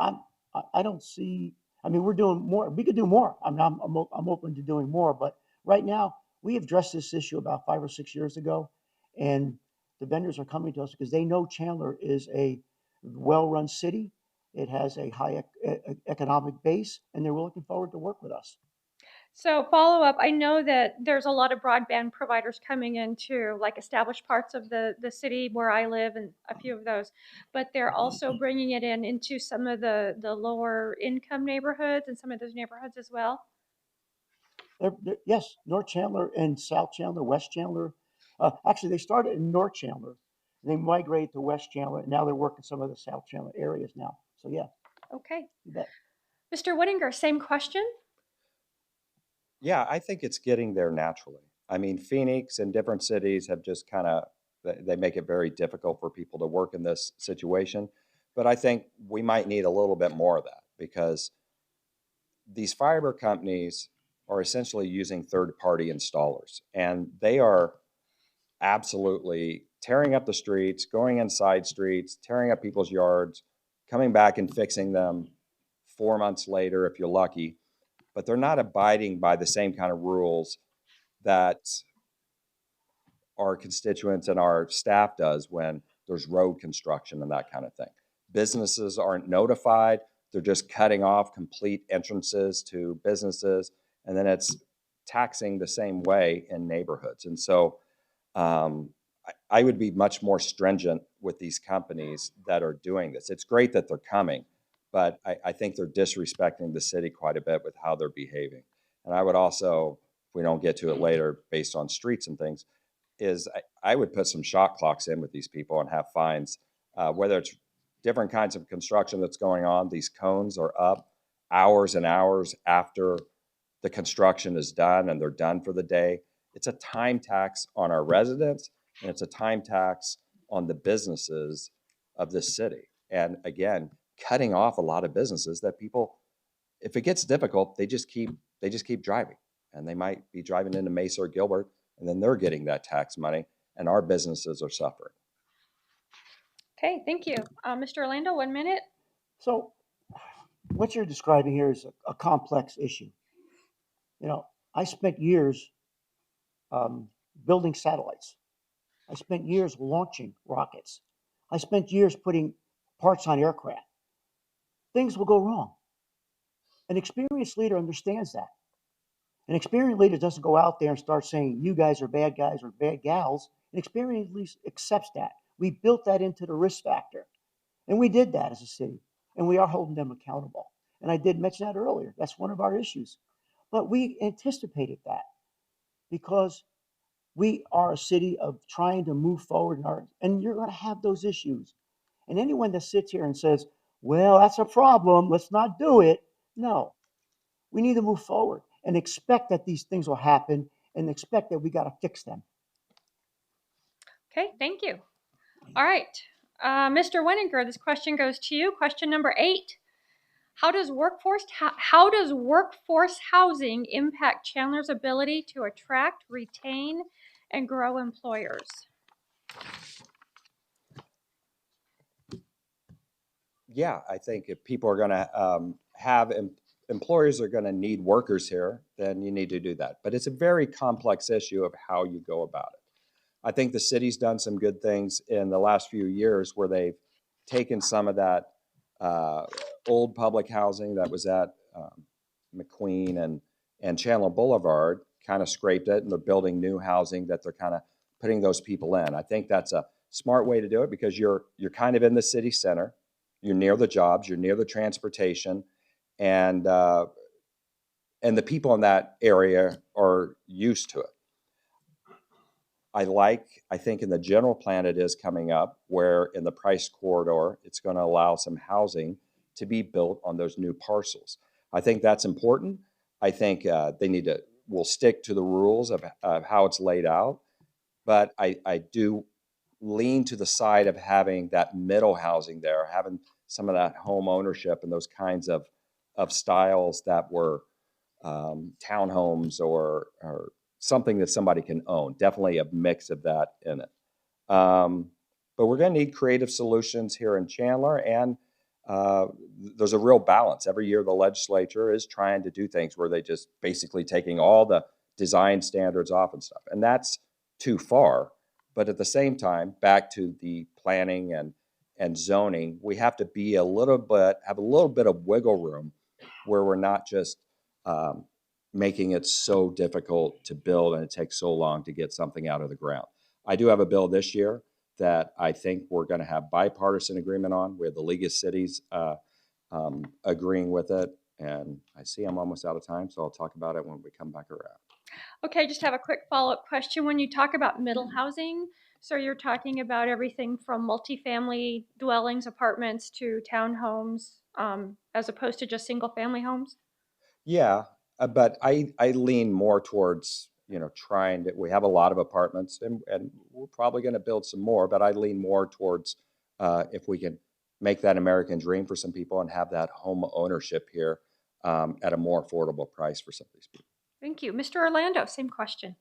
I don't see, I mean, we're doing more. We could do more. I'm open to doing more. But right now, we addressed this issue about 5 or 6 years ago, and the vendors are coming to us because they know Chandler is a well-run city. It has a high economic base, and they're looking forward to work with us. So follow up, I know that there's a lot of broadband providers coming into like established parts of the city where I live and a few of those, but they're also bringing it into some of the lower income neighborhoods and some of those neighborhoods as well. Yes, North Chandler and South Chandler, West Chandler. Actually, they started in North Chandler, and they migrated to West Chandler, and now they're working some of the South Chandler areas now. So yeah, Okay. you bet. Mr. Whittinger, same question? Yeah, I think it's getting there naturally. I mean, Phoenix and different cities have just kind of, they make it very difficult for people to work in this situation. But I think we might need a little bit more of that because these fiber companies are essentially using third-party installers, and they are absolutely tearing up the streets, going inside streets, tearing up people's yards, coming back and fixing them 4 months later if you're lucky. But they're not abiding by the same kind of rules that our constituents and our staff does when there's road construction and that kind of thing. Businesses aren't notified. They're just cutting off complete entrances to businesses, and then it's taxing the same way in neighborhoods. And so I would be much more stringent with these companies that are doing this. It's great that they're coming, but I think they're disrespecting the city quite a bit with how they're behaving. And I would also, if we don't get to it later, based on streets and things, is I would put some shot clocks in with these people and have fines, whether it's different kinds of construction that's going on. These cones are up hours and hours after the construction is done and they're done for the day. It's a time tax on our residents, and it's a time tax on the businesses of this city. And again, cutting off a lot of businesses that people, if it gets difficult, they just keep driving, and they might be driving into Mesa or Gilbert, and then they're getting that tax money, and our businesses are suffering. Okay, thank you. Mr. Orlando, 1 minute. So what you're describing here is a complex issue. You know, I spent years building satellites. I spent years launching rockets. I spent years putting parts on aircraft. Things will go wrong. An experienced leader understands that. An experienced leader doesn't go out there and start saying, you guys are bad guys or bad gals. An experienced leader accepts that. We built that into the risk factor. And we did that as a city. And we are holding them accountable. And I did mention that earlier. That's one of our issues. But we anticipated that because we are a city of trying to move forward and you're going to have those issues. And anyone that sits here and says, well, that's a problem, let's not do it. No, we need to move forward and expect that these things will happen and expect that we got to fix them. Okay, thank you. All right. Mr. Winninger, this question goes to you. Question number 8. How does workforce housing impact Chandler's ability to attract, retain, and grow employers? Yeah, I think if people are going to employers are going to need workers here, then you need to do that. But it's a very complex issue of how you go about it. I think the city's done some good things in the last few years where they've taken some of that old public housing that was at McQueen and Chandler Boulevard, kind of scraped it, and they're building new housing that they're kind of putting those people in. I think that's a smart way to do it because you're kind of in the city center, you're near the jobs, you're near the transportation, and the people in that area are used to it. I think in the general plan it is coming up where in the price corridor, it's going to allow some housing to be built on those new parcels. I think that's important. I think we'll stick to the rules of how it's laid out, but I do lean to the side of having that middle housing there, having some of that home ownership and those kinds of styles that were townhomes or something that somebody can own. Definitely a mix of that in it. But we're going to need creative solutions here in Chandler and there's a real balance. Every year, the legislature is trying to do things where they just basically taking all the design standards off and stuff. And that's too far. But at the same time, back to the planning and zoning, we have to be have a little bit of wiggle room where we're not just making it so difficult to build and it takes so long to get something out of the ground. I do have a bill this year that I think we're going to have bipartisan agreement on. We have the League of Cities agreeing with it. And I see I'm almost out of time, so I'll talk about it when we come back around. Okay, just have a quick follow-up question. When you talk about middle housing, so you're talking about everything from multifamily dwellings, apartments to townhomes, as opposed to just single-family homes? Yeah, but I lean more towards, trying to, we have a lot of apartments and we're probably going to build some more, but I lean more towards if we can make that American dream for some people and have that home ownership here at a more affordable price for some of these people. Thank you. Mr. Orlando, same question.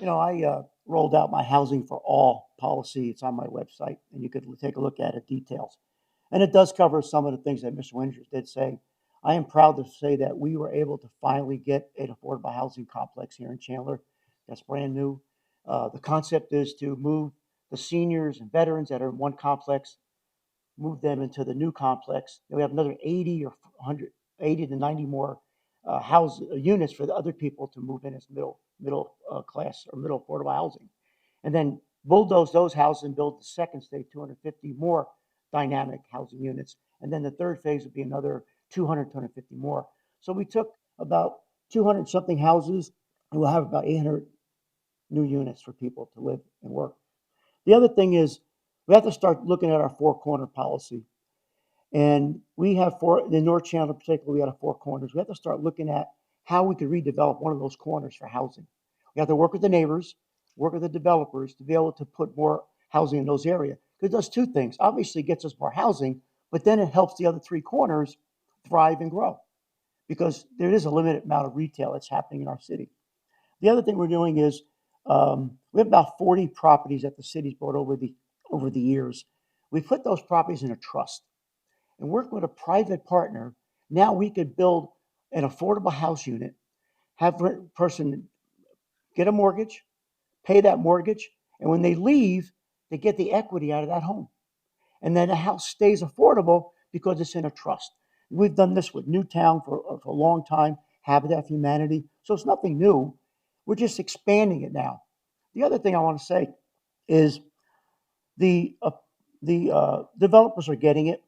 I rolled out my Housing for All policy. It's on my website, and you could take a look at it, details. And it does cover some of the things that Mr. Winters did say. I am proud to say that we were able to finally get an affordable housing complex here in Chandler. That's brand new. The concept is to move the seniors and veterans that are in one complex, move them into the new complex. Then we have another 80 or 180 to 90 more units for the other people to move in as middle class or middle affordable housing, and then bulldoze those houses and build the second stage 250 more dynamic housing units, and then the third phase would be another 200 250 more. So we took about 200 something houses, and we'll have about 800 new units for people to live and work. The other thing is we have to start looking at our four corner policy. And we have in North Chandler in particular, we had 4 corners. We have to start looking at how we could redevelop one of those corners for housing. We have to work with the neighbors, work with the developers to be able to put more housing in those areas. Because it does two things. Obviously, it gets us more housing, but then it helps the other 3 corners thrive and grow. Because there is a limited amount of retail that's happening in our city. The other thing we're doing is we have about 40 properties that the city's bought over the years. We put those properties in a trust. And work with a private partner, now we could build an affordable house unit, have a person get a mortgage, pay that mortgage, and when they leave, they get the equity out of that home. And then the house stays affordable because it's in a trust. We've done this with Newtown for a long time, Habitat for Humanity. So it's nothing new. We're just expanding it now. The other thing I want to say is the developers are getting it.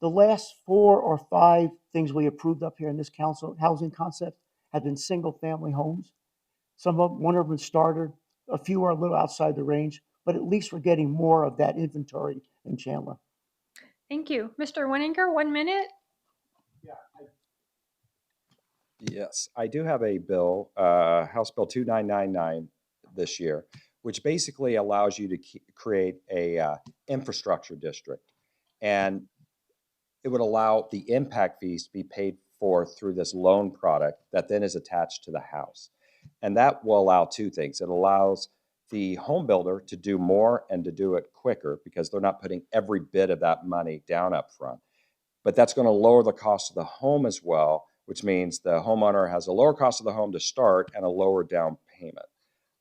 The last 4 or 5 things we approved up here in this council, housing concept, have been single-family homes. One of them started, a few are a little outside the range, but at least we're getting more of that inventory in Chandler. Thank you. Mr. Winninger, 1 minute. Yes, I do have a bill, House Bill 2999 this year, which basically allows you to create a infrastructure district. And it would allow the impact fees to be paid for through this loan product that then is attached to the house. And that will allow 2 things. It allows the home builder to do more and to do it quicker because they're not putting every bit of that money down up front. But that's going to lower the cost of the home as well, which means the homeowner has a lower cost of the home to start and a lower down payment.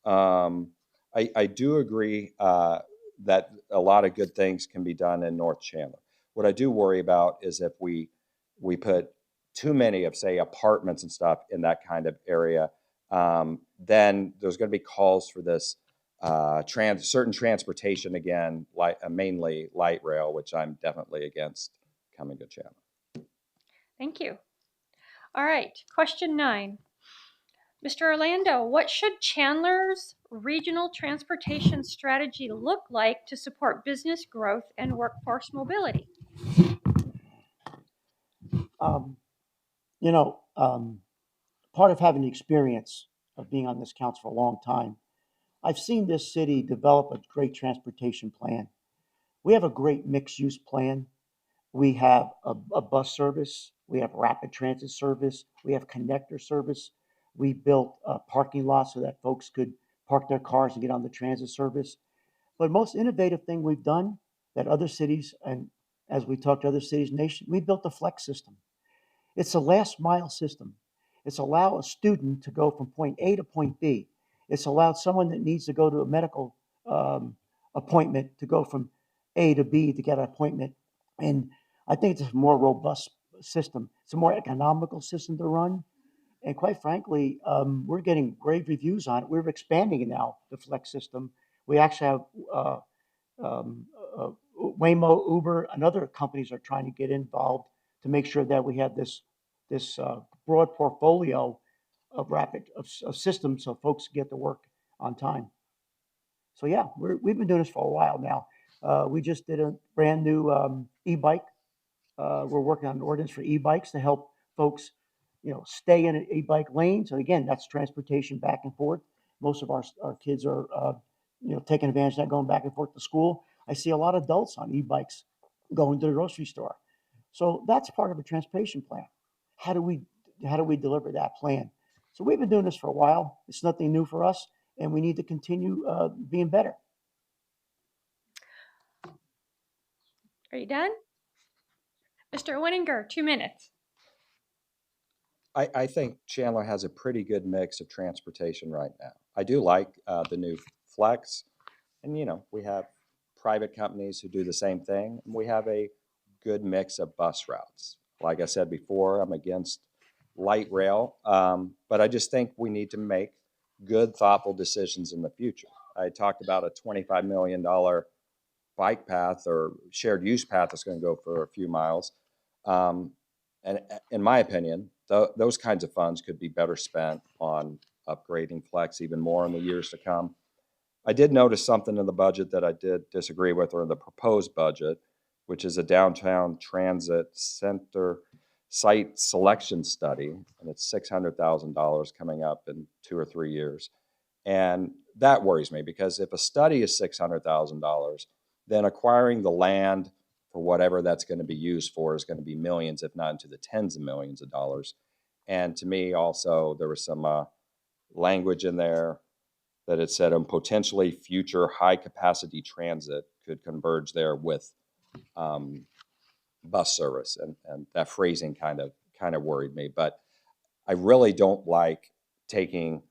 I do agree that a lot of good things can be done in North Chandler. What I do worry about is if we put too many of, say, apartments and stuff in that kind of area, then there's going to be calls for this certain transportation again, mainly light rail, which I'm definitely against coming to Chandler. Thank you. All right, question 9. Mr. Orlando, what should Chandler's regional transportation strategy look like to support business growth and workforce mobility? Part of having the experience of being on this council for a long time, I've seen this city develop a great transportation plan. We have a great mixed-use plan. We have a bus service. We have rapid transit service. We have connector service. We built a parking lot so that folks could park their cars and get on the transit service. But most innovative thing we've done that other cities and as we talk to other cities and nations, we built the flex system. It's a last mile system. It's allow a student to go from point A to point B. It's allowed someone that needs to go to a medical appointment to go from A to B to get an appointment. And I think it's a more robust system. It's a more economical system to run. And quite frankly, we're getting great reviews on it. We're expanding it now, the flex system. We actually have um, uh, Waymo, Uber, and other companies are trying to get involved to make sure that we have this broad portfolio of of systems so folks get to work on time. So yeah, we've been doing this for a while now. We just did a brand new e-bike. We're working on an ordinance for e-bikes to help folks, stay in an e-bike lane. So again, that's transportation back and forth. Most of our kids are, taking advantage of that, going back and forth to school. I see a lot of adults on e-bikes going to the grocery store. So that's part of a transportation plan. How do we how do we deliver that plan? So we've been doing this for a while. It's nothing new for us, and we need to continue being better. Are you done? Mr. Winninger, 2 minutes. I think Chandler has a pretty good mix of transportation right now. I do like the new Flex, and we have private companies who do the same thing. And we have a good mix of bus routes. Like I said before, I'm against light rail, but I just think we need to make good, thoughtful decisions in the future. I talked about a $25 million bike path or shared use path that's going to go for a few miles. And in my opinion, those kinds of funds could be better spent on upgrading Flex even more in the years to come. I did notice something in the budget that I did disagree with, or in the proposed budget, which is a downtown transit center site selection study, and it's $600,000 coming up in 2 or 3 years. And that worries me because if a study is $600,000, then acquiring the land for whatever that's going to be used for is going to be millions, if not into the tens of millions of dollars. And to me, also, there was some language in there that it said potentially future high capacity transit could converge there with bus service, and that phrasing kind of worried me. But I really don't like taking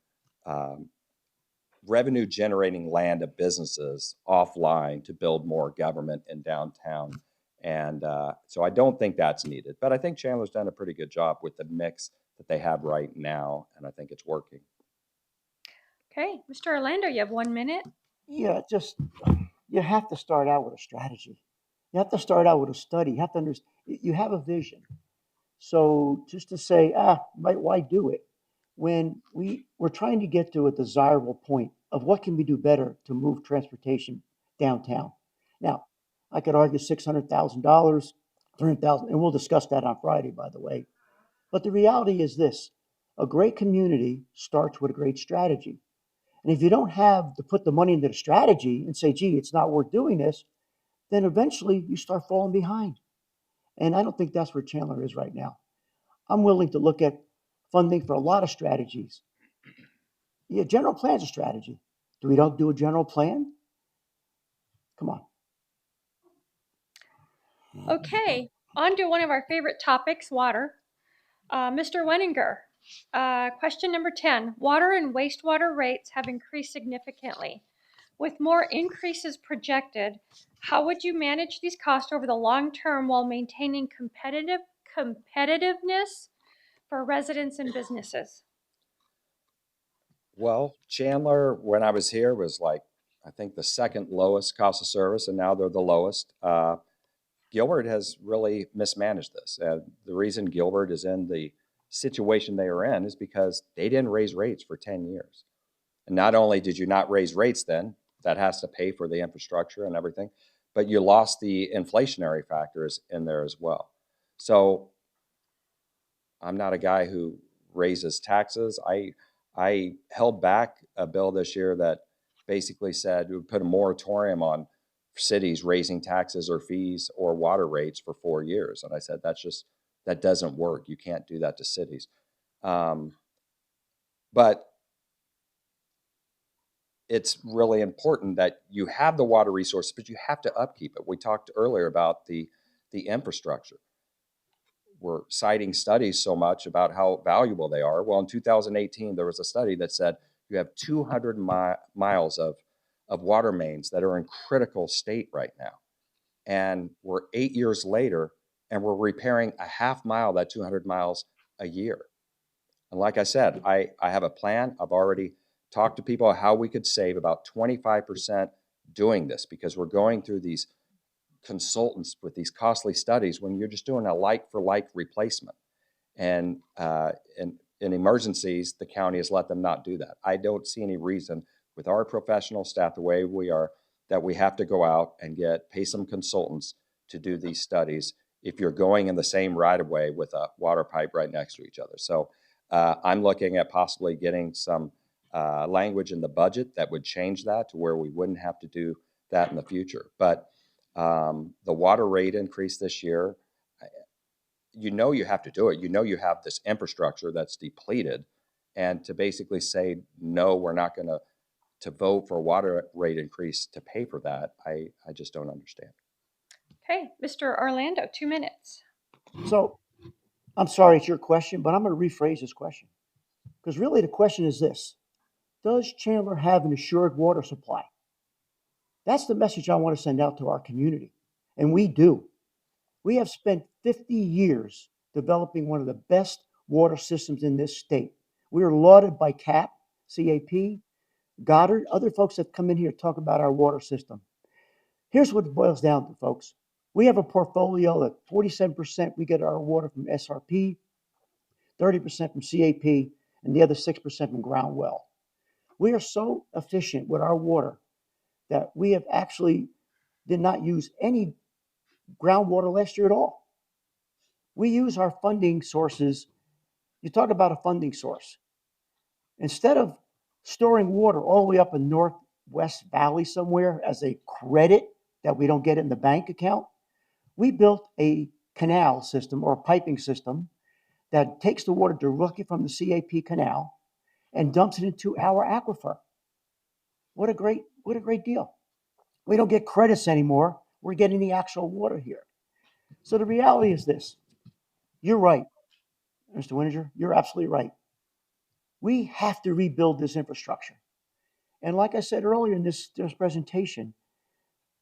revenue generating land of businesses offline to build more government in downtown. And so I don't think that's needed. But I think Chandler's done a pretty good job with the mix that they have right now, and I think it's working. Okay, Mr. Orlando, you have 1 minute. Yeah, just you have to start out with a strategy. You have to start out with a study. You have to understand. You have a vision. So just to say, why do it? When we're trying to get to a desirable point of what can we do better to move transportation downtown. Now, I could argue $600,000, 300,000, and we'll discuss that on Friday, by the way. But the reality is this: a great community starts with a great strategy. And if you don't have to put the money into the strategy and say, gee, it's not worth doing this, then eventually you start falling behind. And I don't think that's where Chandler is right now. I'm willing to look at funding for a lot of strategies. Yeah, general plan's a strategy. Do we don't do a general plan? Come on. Okay, on to one of our favorite topics, water. Mr. Wenninger, question number 10. Water and wastewater rates have increased significantly. With more increases projected, how would you manage these costs over the long term while maintaining competitiveness for residents and businesses? Well, Chandler, when I was here, was like, I think the second lowest cost of service, and now they're the lowest. Gilbert has really mismanaged this. The reason Gilbert is in the situation they are in is because they didn't raise rates for 10 years. And not only did you not raise rates then, that has to pay for the infrastructure and everything, but you lost the inflationary factors in there as well. So I'm not a guy who raises taxes. I held back a bill this year that basically said we would put a moratorium on cities raising taxes or fees or water rates for 4 years. And I said, that doesn't work. You can't do that to cities. But it's really important that you have the water resource, but you have to upkeep it. We talked earlier about the the infrastructure. We're citing studies so much about how valuable they are. Well, in 2018, there was a study that said you have 200 miles of water mains that are in critical state right now. And we're 8 years later, and we're repairing a half mile, that 200 miles a year. And like I said, I have a plan. I've already talked to people how we could save about 25% doing this, because we're going through these consultants with these costly studies when you're just doing a like for like replacement. And in emergencies, the county has let them not do that. I don't see any reason with our professional staff, the way we are, that we have to go out and pay some consultants to do these studies if you're going in the same right of way with a water pipe right next to each other. So I'm looking at possibly getting some language in the budget that would change that to where we wouldn't have to do that in the future. But the water rate increase this year, you have to do it. You have this infrastructure that's depleted, and to basically say, no, we're not going to vote for a water rate increase to pay for that, I just don't understand. Okay, Mr. Orlando, 2 minutes. So I'm sorry it's your question, but I'm going to rephrase this question. Because really the question is this: does Chandler have an assured water supply? That's the message I want to send out to our community. And we do. We have spent 50 years developing one of the best water systems in this state. We are lauded by CAP, Goddard, other folks that come in here to talk about our water system. Here's what it boils down to, folks. We have a portfolio that 47% we get our water from SRP, 30% from CAP, and the other 6% from ground well. We are so efficient with our water that we have actually did not use any groundwater last year at all. We use our funding sources. You talk about a funding source. Instead of storing water all the way up in Northwest Valley somewhere as a credit that we don't get in the bank account, we built a canal system or a piping system that takes the water directly from the CAP canal and dumps it into our aquifer. What a great deal. We don't get credits anymore. We're getting the actual water here. So the reality is this. You're right, Mr. Wininger. You're absolutely right. We have to rebuild this infrastructure. And like I said earlier in this presentation,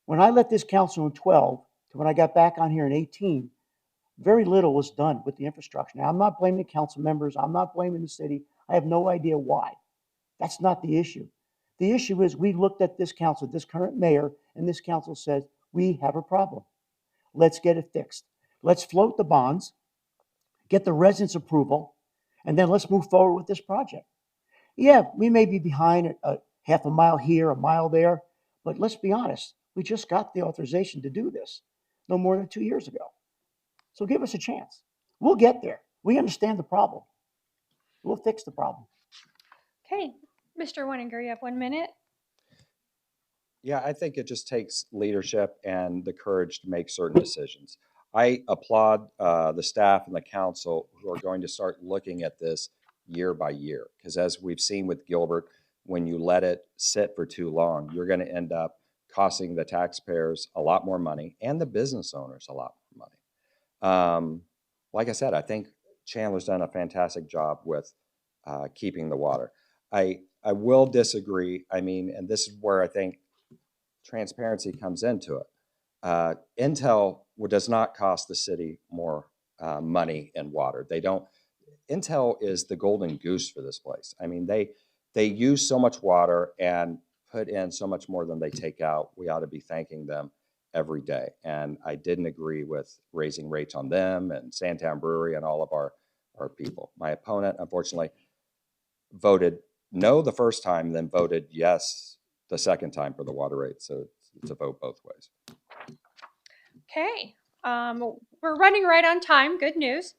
when I left this council in 12 to when I got back on here in 18, very little was done with the infrastructure. Now, I'm not blaming the council members. I'm not blaming the city. I have no idea why. That's not the issue. The issue is we looked at this council, this current mayor, and this council said, we have a problem. Let's get it fixed. Let's float the bonds, get the residents' approval, and then let's move forward with this project. Yeah, we may be behind a half a mile here, a mile there, but let's be honest. We just got the authorization to do this no more than 2 years ago. So give us a chance. We'll get there. We understand the problem. We'll fix the problem. Okay, Mr. Wininger, you have 1 minute. Yeah, I think it just takes leadership and the courage to make certain decisions. I applaud the staff and the council who are going to start looking at this year by year, because as we've seen with Gilbert, when you let it sit for too long, you're going to end up costing the taxpayers a lot more money and the business owners a lot more money. Like I said, I think Chandler's done a fantastic job with keeping the water. I will disagree. I mean, and this is where I think transparency comes into it. Intel does not cost the city more money in water. They don't. Intel is the golden goose for this place. I mean, they use so much water and put in so much more than they take out. We ought to be thanking them every day. And I didn't agree with raising rates on them and Sandtown Brewery and all of our people. My opponent, unfortunately, voted no the first time, then voted yes the second time for the water rate. So it's a vote both ways. Okay, we're running right on time. Good news.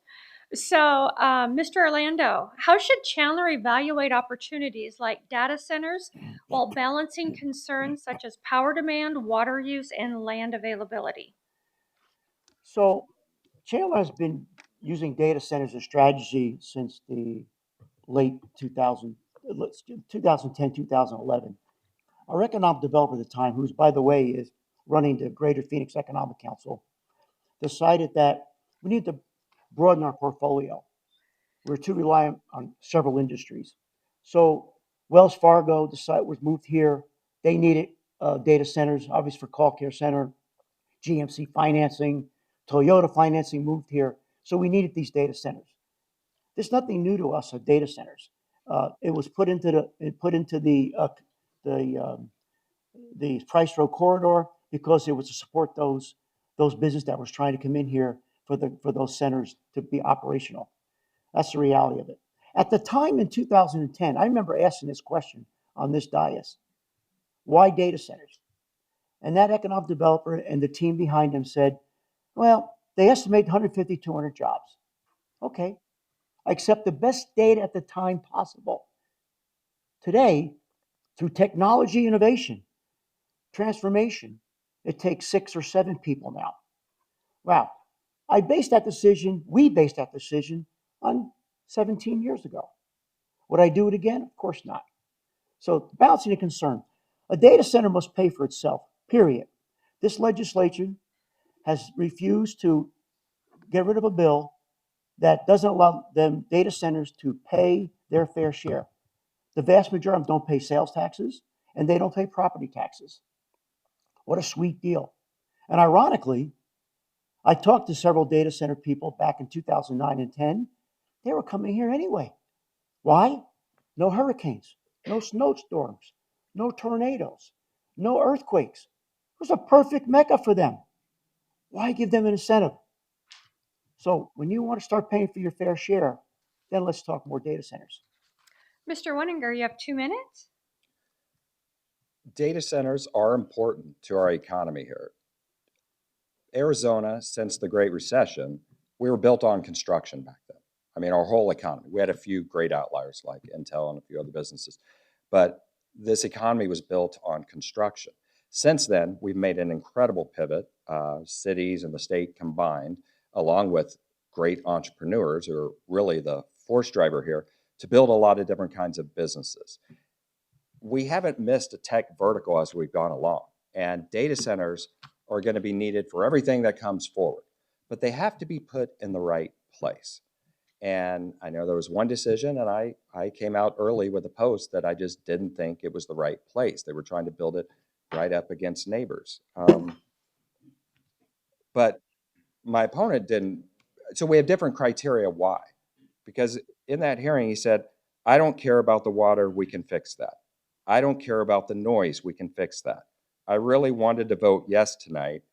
So, Mr. Orlando, how should Chandler evaluate opportunities like data centers while balancing concerns such as power demand, water use, and land availability? So Chandler has been using data centers as strategy since the late 2010, 2011. Our economic developer at the time, who's, by the way, is running the Greater Phoenix Economic Council, decided that we need to broaden our portfolio. We're too reliant on several industries. So Wells Fargo, the site was moved here. They needed data centers, obviously for call care center, GMC financing, Toyota financing moved here. So we needed these data centers. There's nothing new to us of data centers. It was put into the Price Road corridor because it was to support those businesses that was trying to come in here for those centers to be operational. That's the reality of it. At the time in 2010, I remember asking this question on this dais: why data centers? And that economic developer and the team behind him said, well, they estimate 150, 200 jobs. Okay, I accept the best data at the time possible. Today, through technology innovation, transformation, it takes 6 or 7 people now. Wow. We based that decision on 17 years ago. Would I do it again? Of course not. So balancing the concern. A data center must pay for itself, period. This legislature has refused to get rid of a bill that doesn't allow them data centers to pay their fair share. The vast majority of them don't pay sales taxes and they don't pay property taxes. What a sweet deal. And ironically, I talked to several data center people back in 2009 and 10. They were coming here anyway. Why? No hurricanes, no snowstorms, no tornadoes, no earthquakes. It was a perfect mecca for them. Why give them an incentive? So when you want to start paying for your fair share, then let's talk more data centers. Mr. Winninger, you have 2 minutes. Data centers are important to our economy here. Arizona, since the Great Recession, we were built on construction back then. I mean, our whole economy. We had a few great outliers like Intel and a few other businesses, but this economy was built on construction. Since then, we've made an incredible pivot, cities and the state combined, along with great entrepreneurs who are really the force driver here, to build a lot of different kinds of businesses. We haven't missed a tech vertical as we've gone along, and data centers are going to be needed for everything that comes forward, but they have to be put in the right place. And I know there was one decision, and I came out early with a post that I just didn't think it was the right place. They were trying to build it right up against neighbors. But my opponent didn't. So we have different criteria why. Because in that hearing, he said, I don't care about the water, we can fix that. I don't care about the noise, we can fix that. I really wanted to vote yes tonight.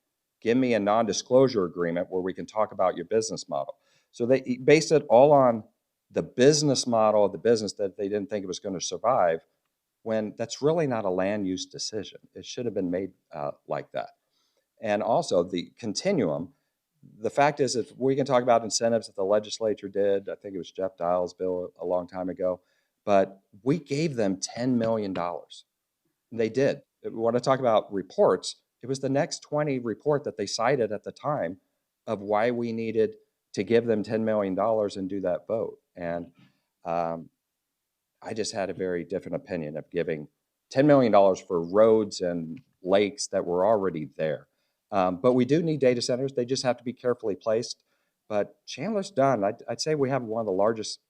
Give me a non-disclosure agreement where we can talk about your business model. So they based it all on the business model of the business that they didn't think it was going to survive, when that's really not a land use decision. It should have been made like that. And also the continuum. The fact is, if we can talk about incentives that the legislature did, I think it was Jeff Dial's bill a long time ago, but we gave them $10 million. They did. If we want to talk about reports, it was the next 20 report that they cited at the time of why we needed to give them $10 million and do that vote. And I just had a very different opinion of giving $10 million for roads and lakes that were already there. But we do need data centers. They just have to be carefully placed. But Chandler's done. I'd say we have one of the largest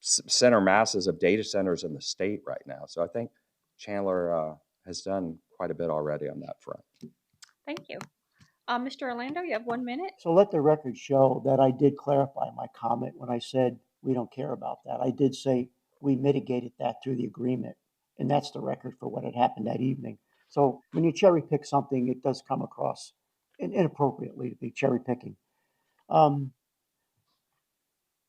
center masses of data centers in the state right now. So I think Chandler has done quite a bit already on that front. Thank you. Mr. Orlando, you have 1 minute. So let the record show that I did clarify my comment when I said we don't care about that. I did say we mitigated that through the agreement, and that's the record for what had happened that evening. So when you cherry pick something, it does come across inappropriately to be cherry picking.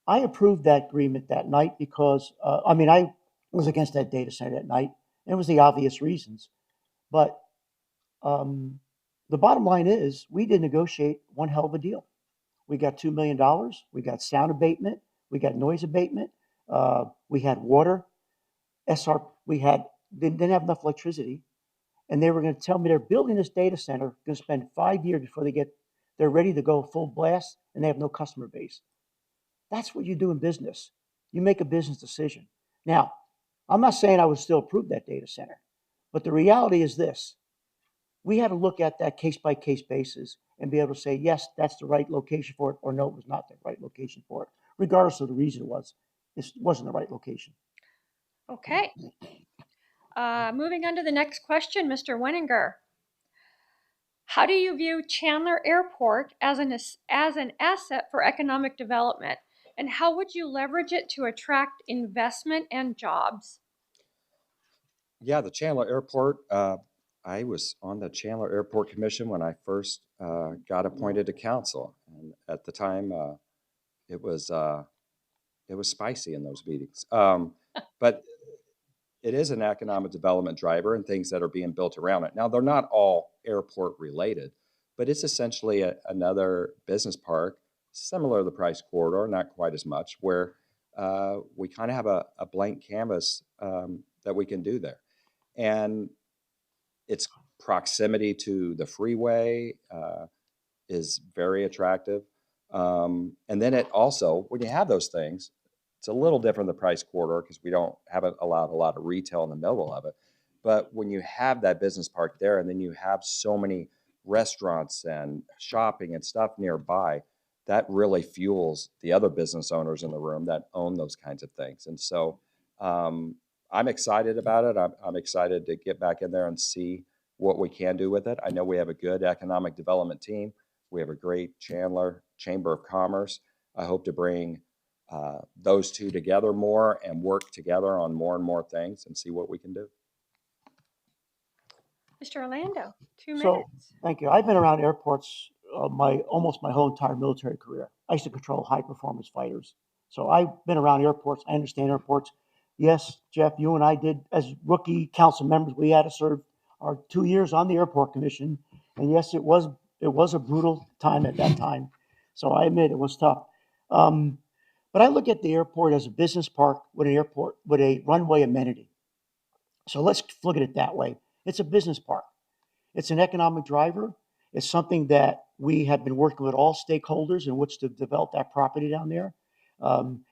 I approved that agreement that night because, I was against that data center that night, and it was the obvious reasons. But the bottom line is we did negotiate one hell of a deal. We got $2 million. We got sound abatement. We got noise abatement. We had water. They didn't have enough electricity. And they were going to tell me they're building this data center, going to spend 5 years before they're ready to go full blast, and they have no customer base. That's what you do in business. You make a business decision. Now, I'm not saying I would still approve that data center, but the reality is this. We had to look at that case by case basis and be able to say, yes, that's the right location for it, or no, it was not the right location for it, regardless of the reason it was. It wasn't the right location. Okay. Moving on to the next question, Mr. Wenninger. How do you view Chandler Airport as an asset for economic development? And how would you leverage it to attract investment and jobs? Yeah, the Chandler Airport. I was on the Chandler Airport Commission when I first got appointed to council, and at the time, it was uh, it was spicy in those meetings. But it is an economic development driver and things that are being built around it. Now, they're not all airport related, but it's essentially another business park, similar to the Price Corridor, not quite as much, where we kind of have a blank canvas that we can do there. And its proximity to the freeway is very attractive. And then it also, when you have those things, it's a little different than the Price Corridor because we don't haven't allowed a lot of retail in the middle of it. But when you have that business park there, and then you have so many restaurants and shopping and stuff nearby, that really fuels the other business owners in the room that own those kinds of things. And so I'm excited about it. I'm excited to get back in there and see what we can do with it. I know we have a good economic development team. We have a great Chandler Chamber of Commerce. I hope to bring those two together more and work together on more and more things and see what we can do. Mr. Orlando, 2 So, minutes. thank you. I've been around airports almost my whole entire military career. I used to control high performance fighters. So I've been around airports. I understand airports. Yes, Jeff, you and I did, as rookie council members, we had to serve our 2 years on the airport commission. And yes, it was a brutal time at that time. So I admit it was tough. Um, but I look at the airport as a business park with a runway amenity. So let's look at it that way. It's a business park. It's an economic driver. It's something that we have been working with all stakeholders in which to develop that property down there.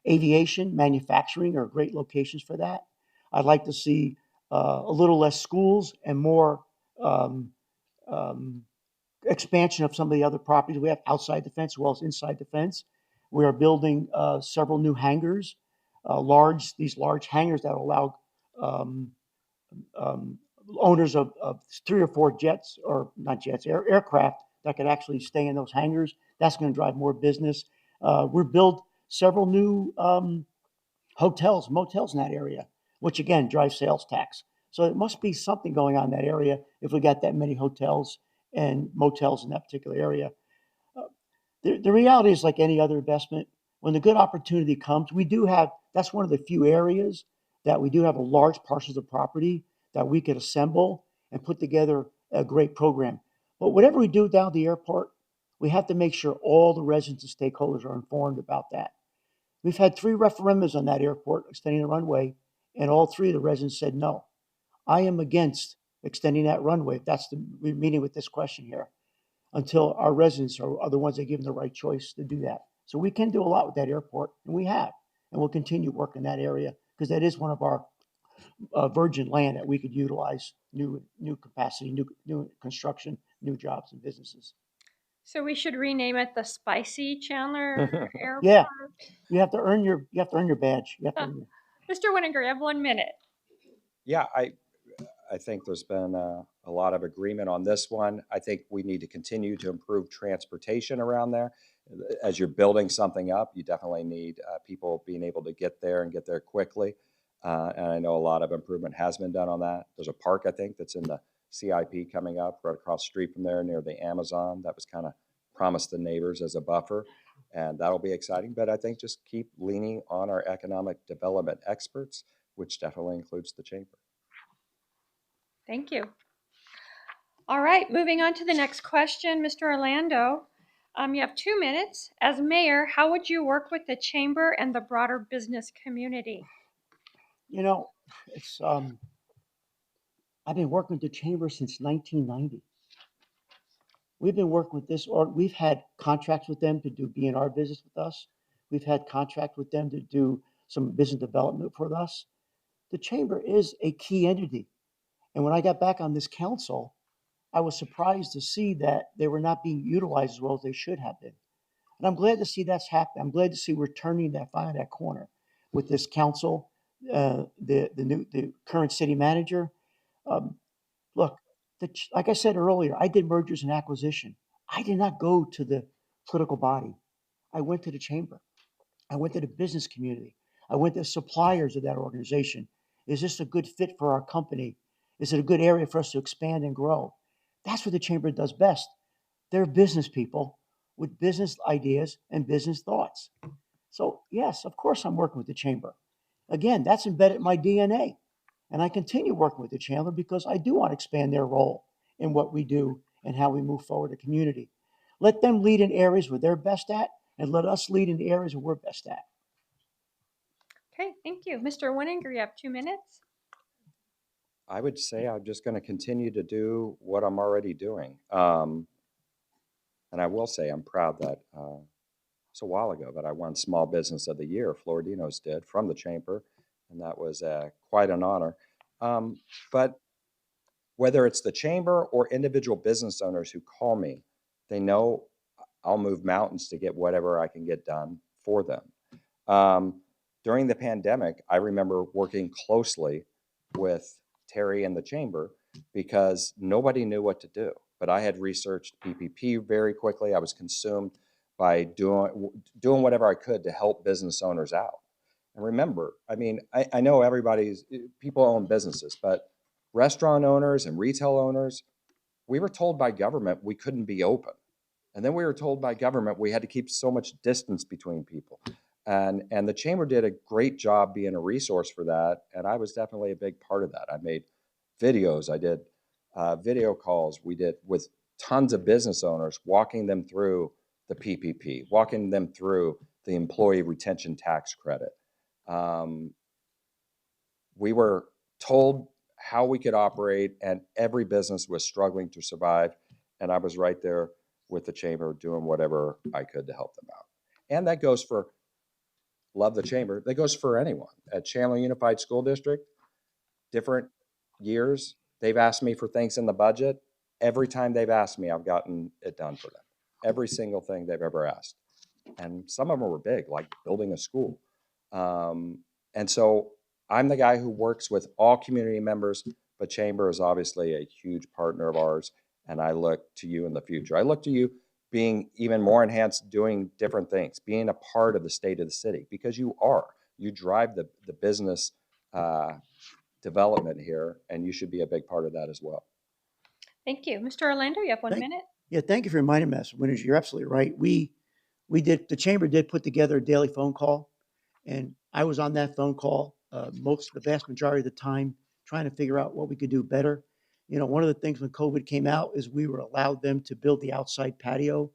Aviation, manufacturing are great locations for that. I'd like to see a little less schools and more um, um, expansion of some of the other properties we have outside the fence as well as inside the fence. We are building several new hangars, these large hangars that allow um, owners of 3 or 4 jets, or not jets, aircraft that could actually stay in those hangars. That's going to drive more business. We're build several new hotels, motels in that area, which again drives sales tax. So it must be something going on in that area if we got that many hotels and motels in that particular area. The reality is like any other investment, when the good opportunity comes, that's one of the few areas that we do have a large parcels of property that we could assemble and put together a great program. But whatever we do down at the airport, we have to make sure all the residents and stakeholders are informed about that. We've had 3 referendums on that airport extending the runway, and all 3 of the residents said no. I am against extending that runway. That's we're meeting with this question here until our residents are the ones that give them the right choice to do that. So we can do a lot with that airport, and we have, and we'll continue working that area because that is one of our virgin land that we could utilize new capacity, new construction, new jobs and businesses. So we should rename it the Spicy Chandler Airport. Yeah, you have to earn your badge. You have to earn Mr. Winninger, you have 1 minute. Yeah, I think there's been a lot of agreement on this one. I think we need to continue to improve transportation around there. As you're building something up, you definitely need people being able to get there and get there quickly. And I know a lot of improvement has been done on that. There's a park, I think, that's in the CIP coming up right across the street from there near the Amazon. That was kind of promised the neighbors as a buffer. And that'll be exciting. But I think just keep leaning on our economic development experts, which definitely includes the chamber. Thank you. All right, moving on to the next question, Mr. Orlando. You have 2 minutes. As mayor, how would you work with the chamber and the broader business community? You know, it's I've been working with the chamber since 1990. We've been working with this, or we've had contracts with them to do B&R business with us. We've had contract with them to do some business development for us. The chamber is a key entity. And when I got back on this council, I was surprised to see that they were not being utilized as well as they should have been. And I'm glad to see that's happened. I'm glad to see we're turning finally that corner with this council, the current city manager. Um, Look, like I said earlier, I did mergers and acquisition. I did not go to the political body. I went to the chamber. I went to the business community. I went to suppliers of that organization. Is this a good fit for our company? Is it a good area for us to expand and grow? That's what the chamber does best. They're business people with business ideas and business thoughts. So, yes, of course, I'm working with the chamber. Again, that's embedded in my DNA. And I continue working with the Chandler because I do want to expand their role in what we do and how we move forward the community. Let them lead in areas where they're best at, and let us lead in the areas where we're best at. Okay, thank you. Mr. Winninger, you have 2 minutes. I would say I'm just going to continue to do what I'm already doing. And I will say I'm proud that it's a while ago that I won Small Business of the Year. Floridinos did from the chamber, and that was quite an honor. But whether it's the chamber or individual business owners who call me, they know I'll move mountains to get whatever I can get done for them. During the pandemic, I remember working closely with Terry and the chamber because nobody knew what to do. But I had researched PPP very quickly. I was consumed by doing whatever I could to help business owners out. And remember, I mean, I know people own businesses, but restaurant owners and retail owners, we were told by government we couldn't be open. And then we were told by government we had to keep so much distance between people. And the chamber did a great job being a resource for that. And I was definitely a big part of that. I made videos. I did video calls. We did with tons of business owners, walking them through the PPP, walking them through the employee retention tax credit. We were told how we could operate, and every business was struggling to survive. And I was right there with the chamber doing whatever I could to help them out. And that goes for, love the chamber, that goes for anyone. At Chandler Unified School District, different years, they've asked me for things in the budget. Every time they've asked me, I've gotten it done for them. Every single thing they've ever asked. And some of them were big, like building a school. And so I'm the guy who works with all community members, but Chamber is obviously a huge partner of ours. And I look to you in the future. I look to you being even more enhanced, doing different things, being a part of the state of the city, because you are. You drive the business development here, and you should be a big part of that as well. Thank you. Mr. Orlando, you have 1 minute. Yeah, thank you for reminding me, Mr. Winters. You're absolutely right. The chamber did put together a daily phone call, and I was on that phone call the vast majority of the time, trying to figure out what we could do better. You know, one of the things when COVID came out is we were allowed them to build the outside patio,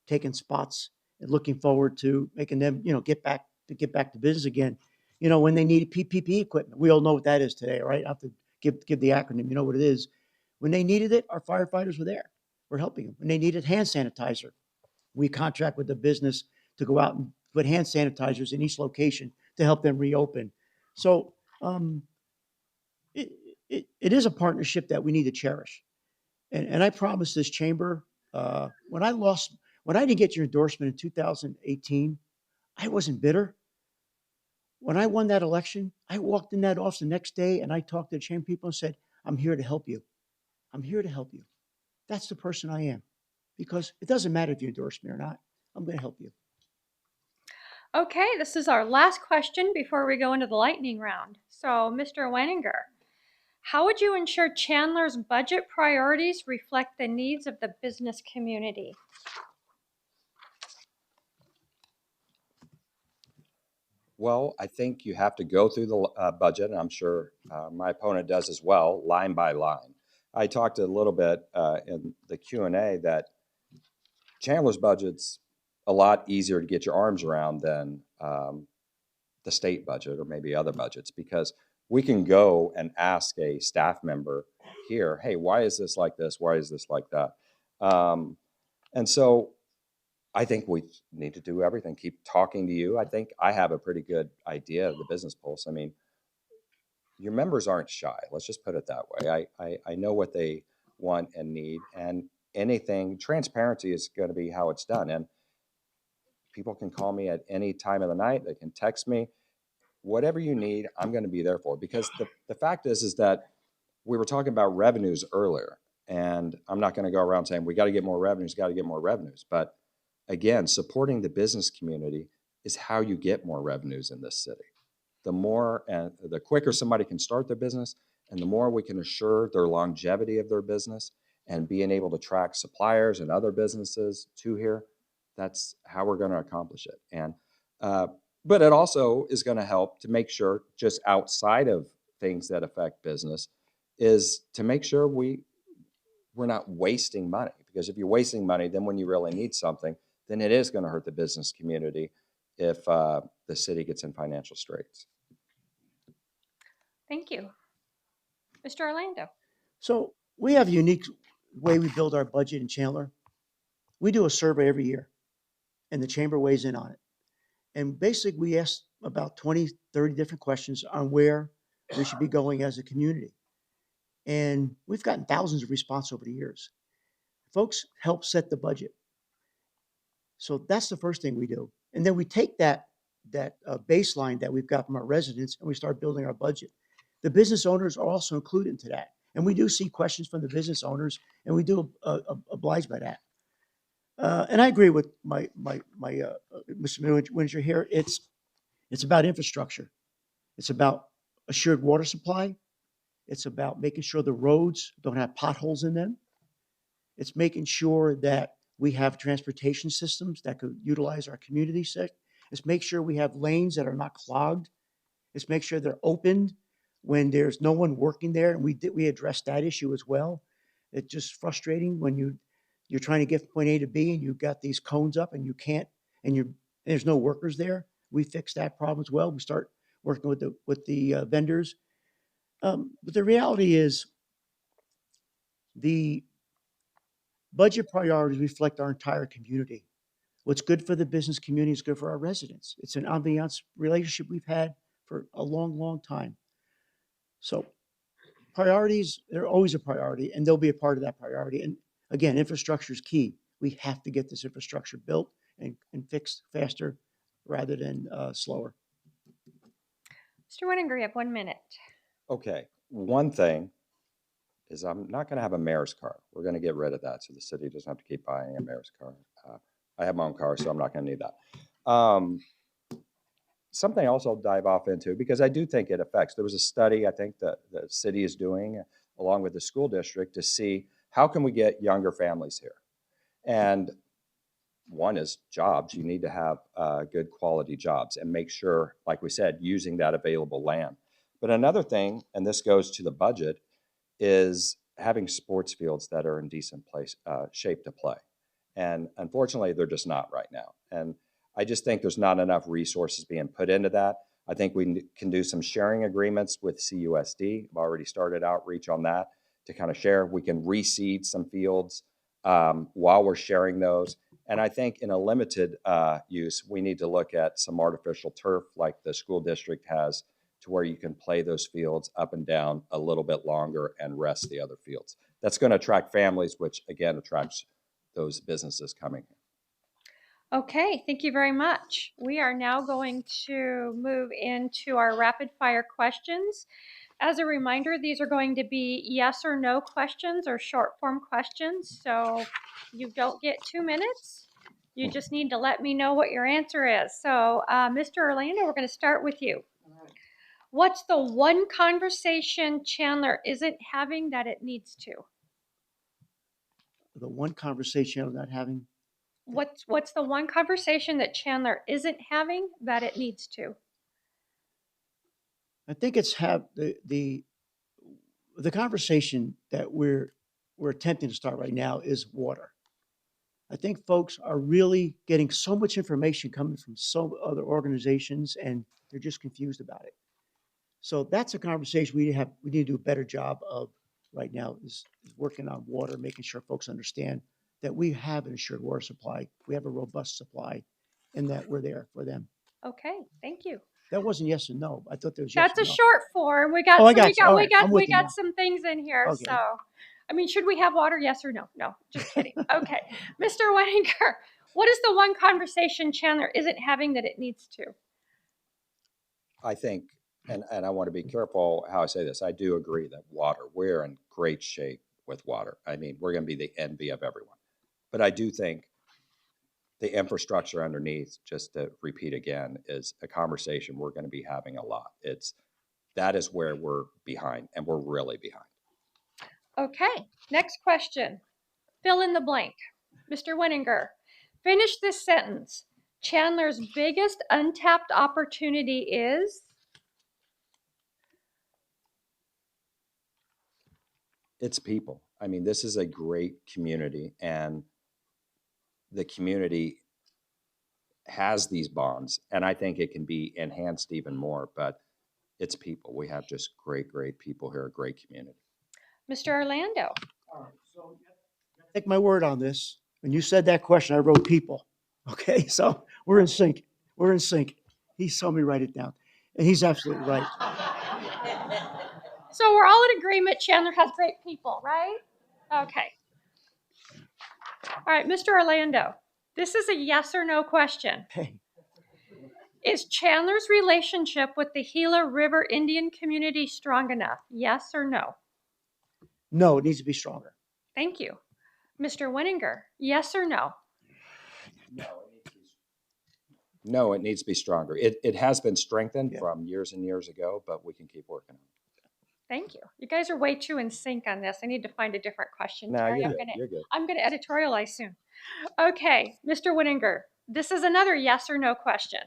taking spots and looking forward to making them, get back to business again. You know, when they needed PPP equipment, we all know what that is today, right? I have to give the acronym. You know what it is. When they needed it, our firefighters were there. We're helping them. When they needed hand sanitizer, we contract with the business to go out and put hand sanitizers in each location to help them reopen. So it is a partnership that we need to cherish. And I promise this chamber, when I didn't get your endorsement in 2018, I wasn't bitter. When I won that election, I walked in that office the next day and I talked to the chamber people and said, I'm here to help you. I'm here to help you. That's the person I am. Because it doesn't matter if you endorse me or not. I'm going to help you. Okay, this is our last question before we go into the lightning round. So, Mr. Wenninger, how would you ensure Chandler's budget priorities reflect the needs of the business community? Well, I think you have to go through the budget, and I'm sure my opponent does as well, line by line. I talked a little bit in the Q&A that Chandler's budget's a lot easier to get your arms around than the state budget or maybe other budgets, because we can go and ask a staff member here, hey, why is this like this? Why is this like that? And so I think we need to do everything. Keep talking to you. I think I have a pretty good idea of the business pulse. I mean, your members aren't shy. Let's just put it that way. I know what they want and need. And anything, transparency is going to be how it's done. And people can call me at any time of the night. They can text me. Whatever you need, I'm going to be there for. Because the fact is that we were talking about revenues earlier. And I'm not going to go around saying we got to get more revenues, got to get more revenues. But again, supporting the business community is how you get more revenues in this city. The more and the quicker somebody can start their business, and the more we can assure their longevity of their business and being able to attract suppliers and other businesses to here, that's how we're going to accomplish it. And but it also is going to help to make sure, just outside of things that affect business, is to make sure we're not wasting money. Because if you're wasting money, then when you really need something, then it is going to hurt the business community if the city gets in financial straits. Thank you. Mr. Orlando. So we have a unique way we build our budget in Chandler. We do a survey every year, and the chamber weighs in on it. And basically, we ask about 20, 30 different questions on where we should be going as a community. And we've gotten thousands of responses over the years. Folks help set the budget. So that's the first thing we do. And then we take that baseline that we've got from our residents and we start building our budget. The business owners are also included into that. And we do see questions from the business owners, and we do oblige by that. And I agree with my Mr. Winter here. It's about infrastructure. It's about assured water supply. It's about making sure the roads don't have potholes in them. It's making sure that we have transportation systems that could utilize our community set. It's make sure we have lanes that are not clogged. It's make sure they're opened when there's no one working there. And we addressed that issue as well. It's just frustrating when you're trying to get from point A to B and you've got these cones up and you can't, and there's no workers there. We fixed that problem as well. We start working with the vendors. But the reality is the budget priorities reflect our entire community. What's good for the business community is good for our residents. It's an ambiance relationship we've had for a long, long time. So priorities, they're always a priority, and they'll be a part of that priority. And again, infrastructure is key. We have to get this infrastructure built and fixed faster rather than slower. Mr. Winninger, you have 1 minute. Okay, one thing is I'm not going to have a mayor's car. We're going to get rid of that so the city doesn't have to keep buying a mayor's car. I have my own car, so I'm not going to need that. Something else I'll dive off into, because I do think it affects. There was a study I think that the city is doing along with the school district to see how can we get younger families here. And one is jobs. You need to have good quality jobs and make sure, like we said, using that available land. But another thing, and this goes to the budget, is having sports fields that are in decent shape to play. And unfortunately, they're just not right now. And I just think there's not enough resources being put into that. I think we can do some sharing agreements with CUSD. I've already started outreach on that to kind of share. We can reseed some fields while we're sharing those. And I think in a limited use, we need to look at some artificial turf like the school district has, to where you can play those fields up and down a little bit longer and rest the other fields. That's going to attract families, which again attracts those businesses coming here. Okay, thank you very much. We are now going to move into our rapid fire questions. As a reminder, these are going to be yes or no questions or short form questions. So you don't get 2 minutes. You just need to let me know what your answer is. So Mr. Orlando, we're going to start with you. What's the one conversation Chandler isn't having that it needs to? The one conversation I'm not having. What's the one conversation that Chandler isn't having that it needs to? I think it's have the conversation that we're attempting to start right now is water. I think folks are really getting so much information coming from so other organizations, and they're just confused about it. So that's a conversation we need to do a better job of right now is working on water, making sure folks understand that we have an assured water supply, we have a robust supply, and that we're there for them. Okay, thank you. That wasn't yes and no. I thought there was yes That's and a no. short form. We got Oh, I got you. All right. I'm with we you got now. some things in here. Okay. So I mean, should we have water? Yes or no? No, just kidding. Okay. Mr. Wenninger, what is the one conversation Chandler isn't having that it needs to? I think, and I want to be careful how I say this, I do agree that water, we're in great shape with water. I mean, we're going to be the envy of everyone. But I do think the infrastructure underneath, just to repeat again, is a conversation we're going to be having a lot. That is where we're behind, and we're really behind. Okay, next question. Fill in the blank. Mr. Wenninger, finish this sentence. Chandler's biggest untapped opportunity is? It's people. I mean, this is a great community, and the community has these bonds, and I think it can be enhanced even more, but it's people. We have just great, great people here, a great community. Mr. Orlando. All right, so take my word on this. When you said that question, I wrote people. Okay, so we're in sync. We're in sync. He saw me write it down, and he's absolutely right. So we're all in agreement Chandler has great people, right? Okay. All right, Mr. Orlando, this is a yes or no question. Hey, Is Chandler's relationship with the Gila River Indian community strong enough? Yes or no? no, it needs to be stronger. Thank you. Mr. Wenninger, yes or no? No, it needs to be stronger. It has been strengthened Yeah. from years and years ago, but we can keep working on it. Thank you. You guys are way too in sync on this. I need to find a different question. No, Terry. you're good. You're good. I'm going to editorialize soon. Okay, Mr. Wenninger, this is another yes or no question.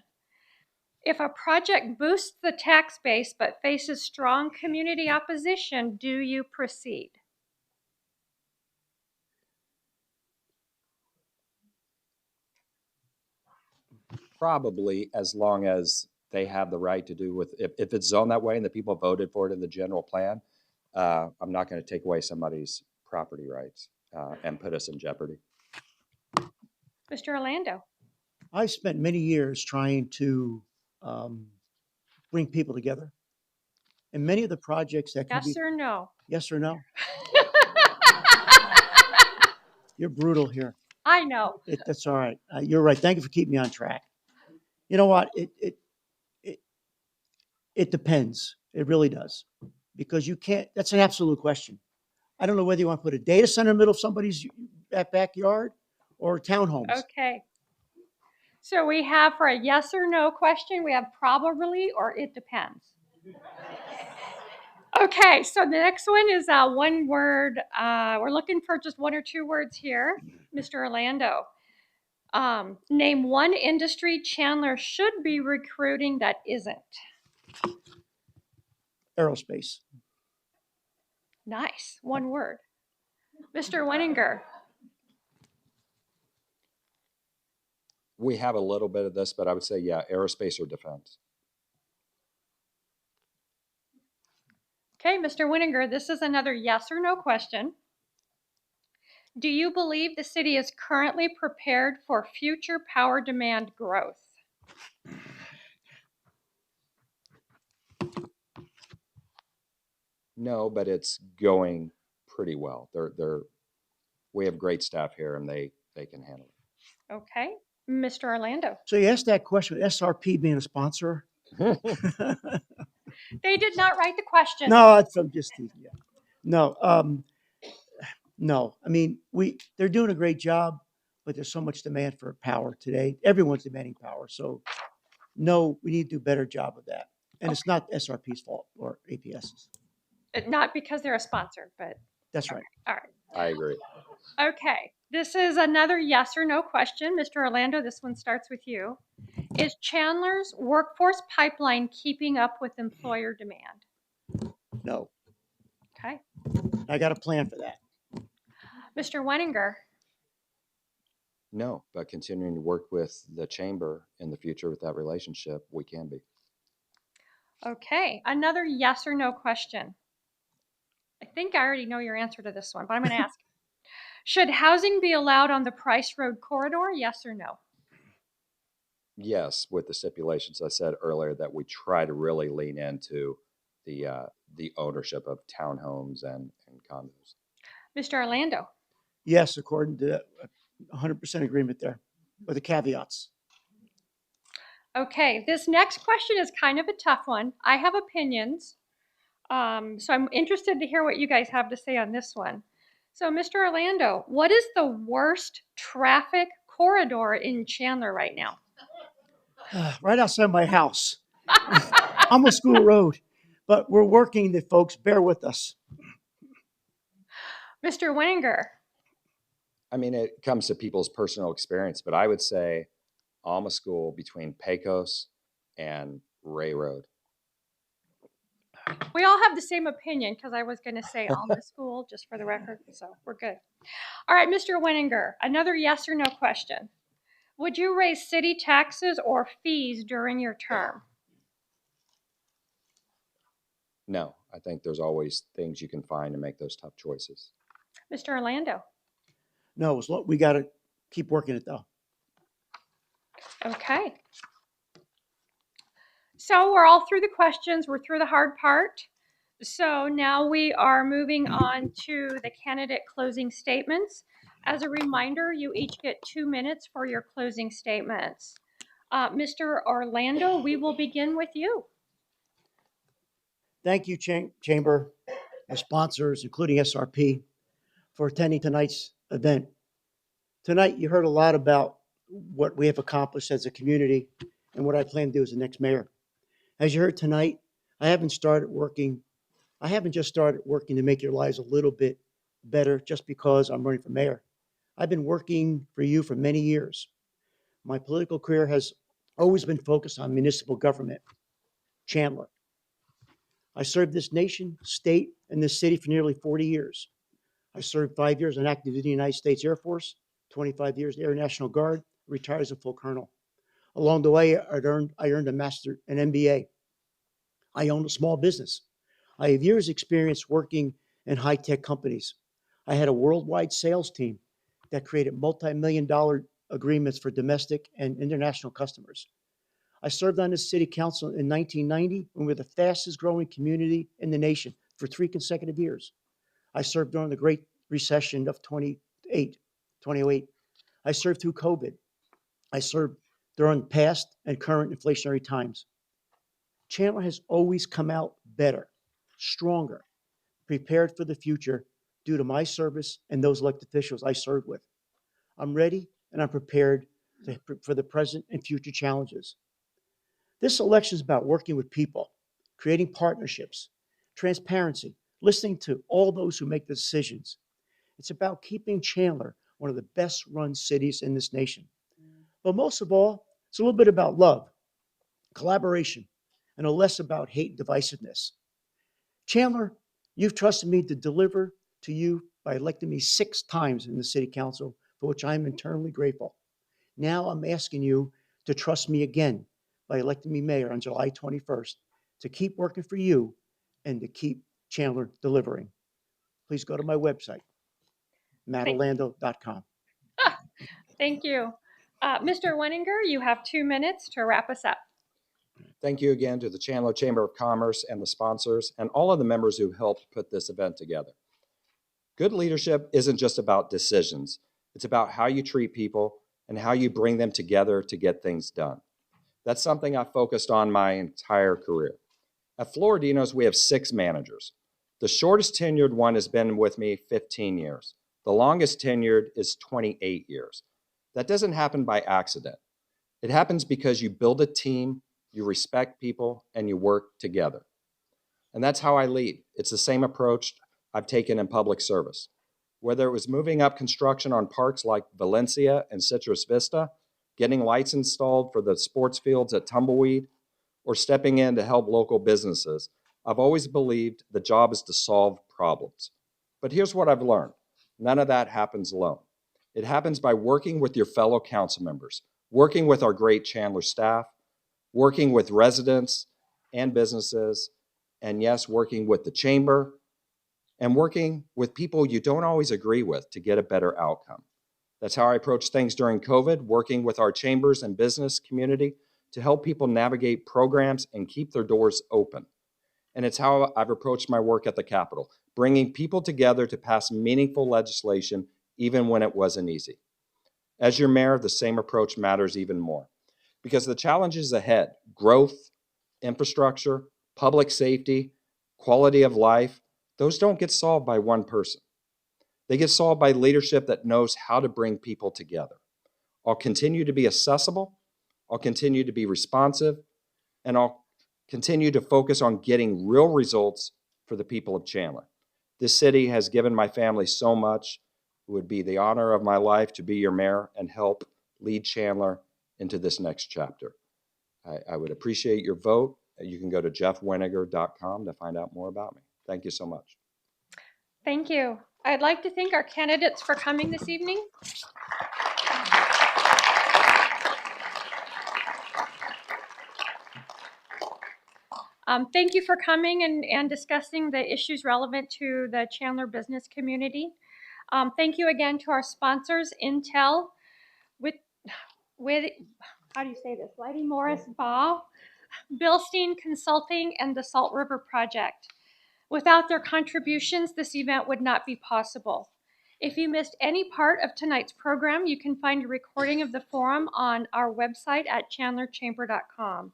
If a project boosts the tax base but faces strong community opposition, do you proceed? Probably, as long as they have the right to do with, if it's zoned that way and the people voted for it in the general plan, I'm not going to take away somebody's property rights and put us in jeopardy. Mr. Orlando. I spent many years trying to bring people together, and many of the projects that can Yes be or no? yes or no. You're brutal here. I know. That's all right. You're right. Thank you for keeping me on track. You know what? It depends. It really does, because you can't. That's an absolute question. I don't know whether you want to put a data center in the middle of somebody's backyard or townhomes. Okay. So we have for a yes or no question, we have probably or it depends. Okay, so the next one is one word. We're looking for just one or two words here. Mr. Orlando. Name one industry Chandler should be recruiting that isn't. Aerospace. Nice, one word. Mr. Wenninger. We have a little bit of this, but I would say, yeah, aerospace or defense. Okay, Mr. Wenninger, this is another yes or no question. Do you believe the city is currently prepared for future power demand growth? No, but it's going pretty well. We have great staff here, and they can handle it. Okay, Mr. Orlando. So you asked that question with SRP being a sponsor. They did not write the question. No, I'm just teasing you. No, no. I mean, they're doing a great job, but there's so much demand for power today. Everyone's demanding power. So, no, we need to do a better job of that. And it's not SRP's fault or APS's. Not because they're a sponsor, but That's right. all right. I agree. Okay, this is another yes or no question. Mr. Orlando, this one starts with you. Is Chandler's workforce pipeline keeping up with employer demand? No, Okay. I got a plan for that. Mr. Wenninger. No, but continuing to work with the chamber in the future with that relationship, we can be. Okay, another yes or no question. I think I already know your answer to this one, but I'm going to ask. Should housing be allowed on the Price Road corridor? Yes or no? Yes, with the stipulations I said earlier that we try to really lean into the ownership of townhomes and condos. Mr. Orlando? Yes, according to 100% agreement there, with the caveats. Okay, this next question is kind of a tough one. I have opinions, so I'm interested to hear what you guys have to say on this one. So, Mr. Orlando, what is the worst traffic corridor in Chandler right now? Right outside my house. I'm on School Road, but we're working it, folks. Bear with us. Mr. Weninger? I mean, it comes to people's personal experience, but I would say Alma School between Pecos and Ray Road. We all have the same opinion because I was going to say Alma School, just for the record, so we're good. All right, Mr. Weninger, another yes or no question. Would you raise city taxes or fees during your term? No, I think there's always things you can find to make those tough choices. Mr. Orlando? No, we got to keep working it though. Okay. So we're all through the questions. We're through the hard part. So now we are moving on to the candidate closing statements. As a reminder, you each get 2 minutes for your closing statements. Mr. Orlando, we will begin with you. Thank you, Chamber, our sponsors, including SRP, for attending tonight's event. Tonight, you heard a lot about what we have accomplished as a community and what I plan to do as the next mayor. As you heard tonight, I haven't just started working to make your lives a little bit better just because I'm running for mayor. I've been working for you for many years. My political career has always been focused on municipal government. Chandler. I served this nation, state, and this city for nearly 40 years. I served 5 years on active duty United States Air Force, 25 years Air National Guard, retired as a full colonel. Along the way, I earned an MBA. I own a small business. I have years experience working in high-tech companies. I had a worldwide sales team that created multi-million-dollar agreements for domestic and international customers. I served on the city council in 1990 and we're the fastest growing community in the nation for 3 consecutive years. I served during the Great Recession of 2008. I served through COVID. I served during past and current inflationary times. Chandler has always come out better, stronger, prepared for the future due to my service and those elected officials I served with. I'm ready and I'm prepared for the present and future challenges. This election is about working with people, creating partnerships, transparency, listening to all those who make the decisions. It's about keeping Chandler one of the best run cities in this nation. But most of all, it's a little bit about love, collaboration, and a less about hate and divisiveness. Chandler, you've trusted me to deliver to you by electing me 6 times in the city council, for which I am eternally grateful. Now I'm asking you to trust me again by electing me mayor on July 21st to keep working for you and to keep Chandler delivering. Please go to my website, mattorlando.com. Thank you. Mr. Weninger, you have 2 minutes to wrap us up. Thank you again to the Chandler Chamber of Commerce and the sponsors and all of the members who helped put this event together. Good leadership isn't just about decisions. It's about how you treat people and how you bring them together to get things done. That's something I focused on my entire career. At Floridinos, we have 6 managers. The shortest tenured one has been with me 15 years. The longest tenured is 28 years. That doesn't happen by accident. It happens because you build a team, you respect people, and you work together. And that's how I lead. It's the same approach I've taken in public service. Whether it was moving up construction on parks like Valencia and Citrus Vista, getting lights installed for the sports fields at Tumbleweed, or stepping in to help local businesses, I've always believed the job is to solve problems. But here's what I've learned. None of that happens alone. It happens by working with your fellow council members, working with our great Chandler staff, working with residents and businesses, and yes, working with the chamber, and working with people you don't always agree with to get a better outcome. That's how I approached things during COVID, working with our chambers and business community to help people navigate programs and keep their doors open. And it's how I've approached my work at the Capitol, bringing people together to pass meaningful legislation, even when it wasn't easy. As your mayor, the same approach matters even more because the challenges ahead, growth, infrastructure, public safety, quality of life, those don't get solved by one person. They get solved by leadership that knows how to bring people together. I'll continue to be accessible, I'll continue to be responsive, and I'll continue to focus on getting real results for the people of Chandler. This city has given my family so much. It would be the honor of my life to be your mayor and help lead Chandler into this next chapter. I would appreciate your vote. You can go to jeffwiniger.com to find out more about me. Thank you so much. Thank you. I'd like to thank our candidates for coming this evening. Thank you for coming and discussing the issues relevant to the Chandler business community. Thank you again to our sponsors, Intel, with how do you say this? Lady Morris Baugh, Bilstein Consulting, and the Salt River Project. Without their contributions, this event would not be possible. If you missed any part of tonight's program, you can find a recording of the forum on our website at chandlerchamber.com.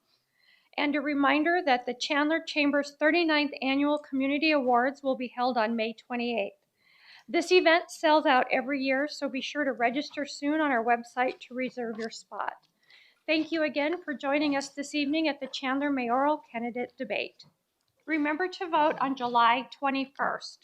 And a reminder that the Chandler Chamber's 39th Annual Community Awards will be held on May 28th. This event sells out every year, so be sure to register soon on our website to reserve your spot. Thank you again for joining us this evening at the Chandler Mayoral Candidate Debate. Remember to vote on July 21st.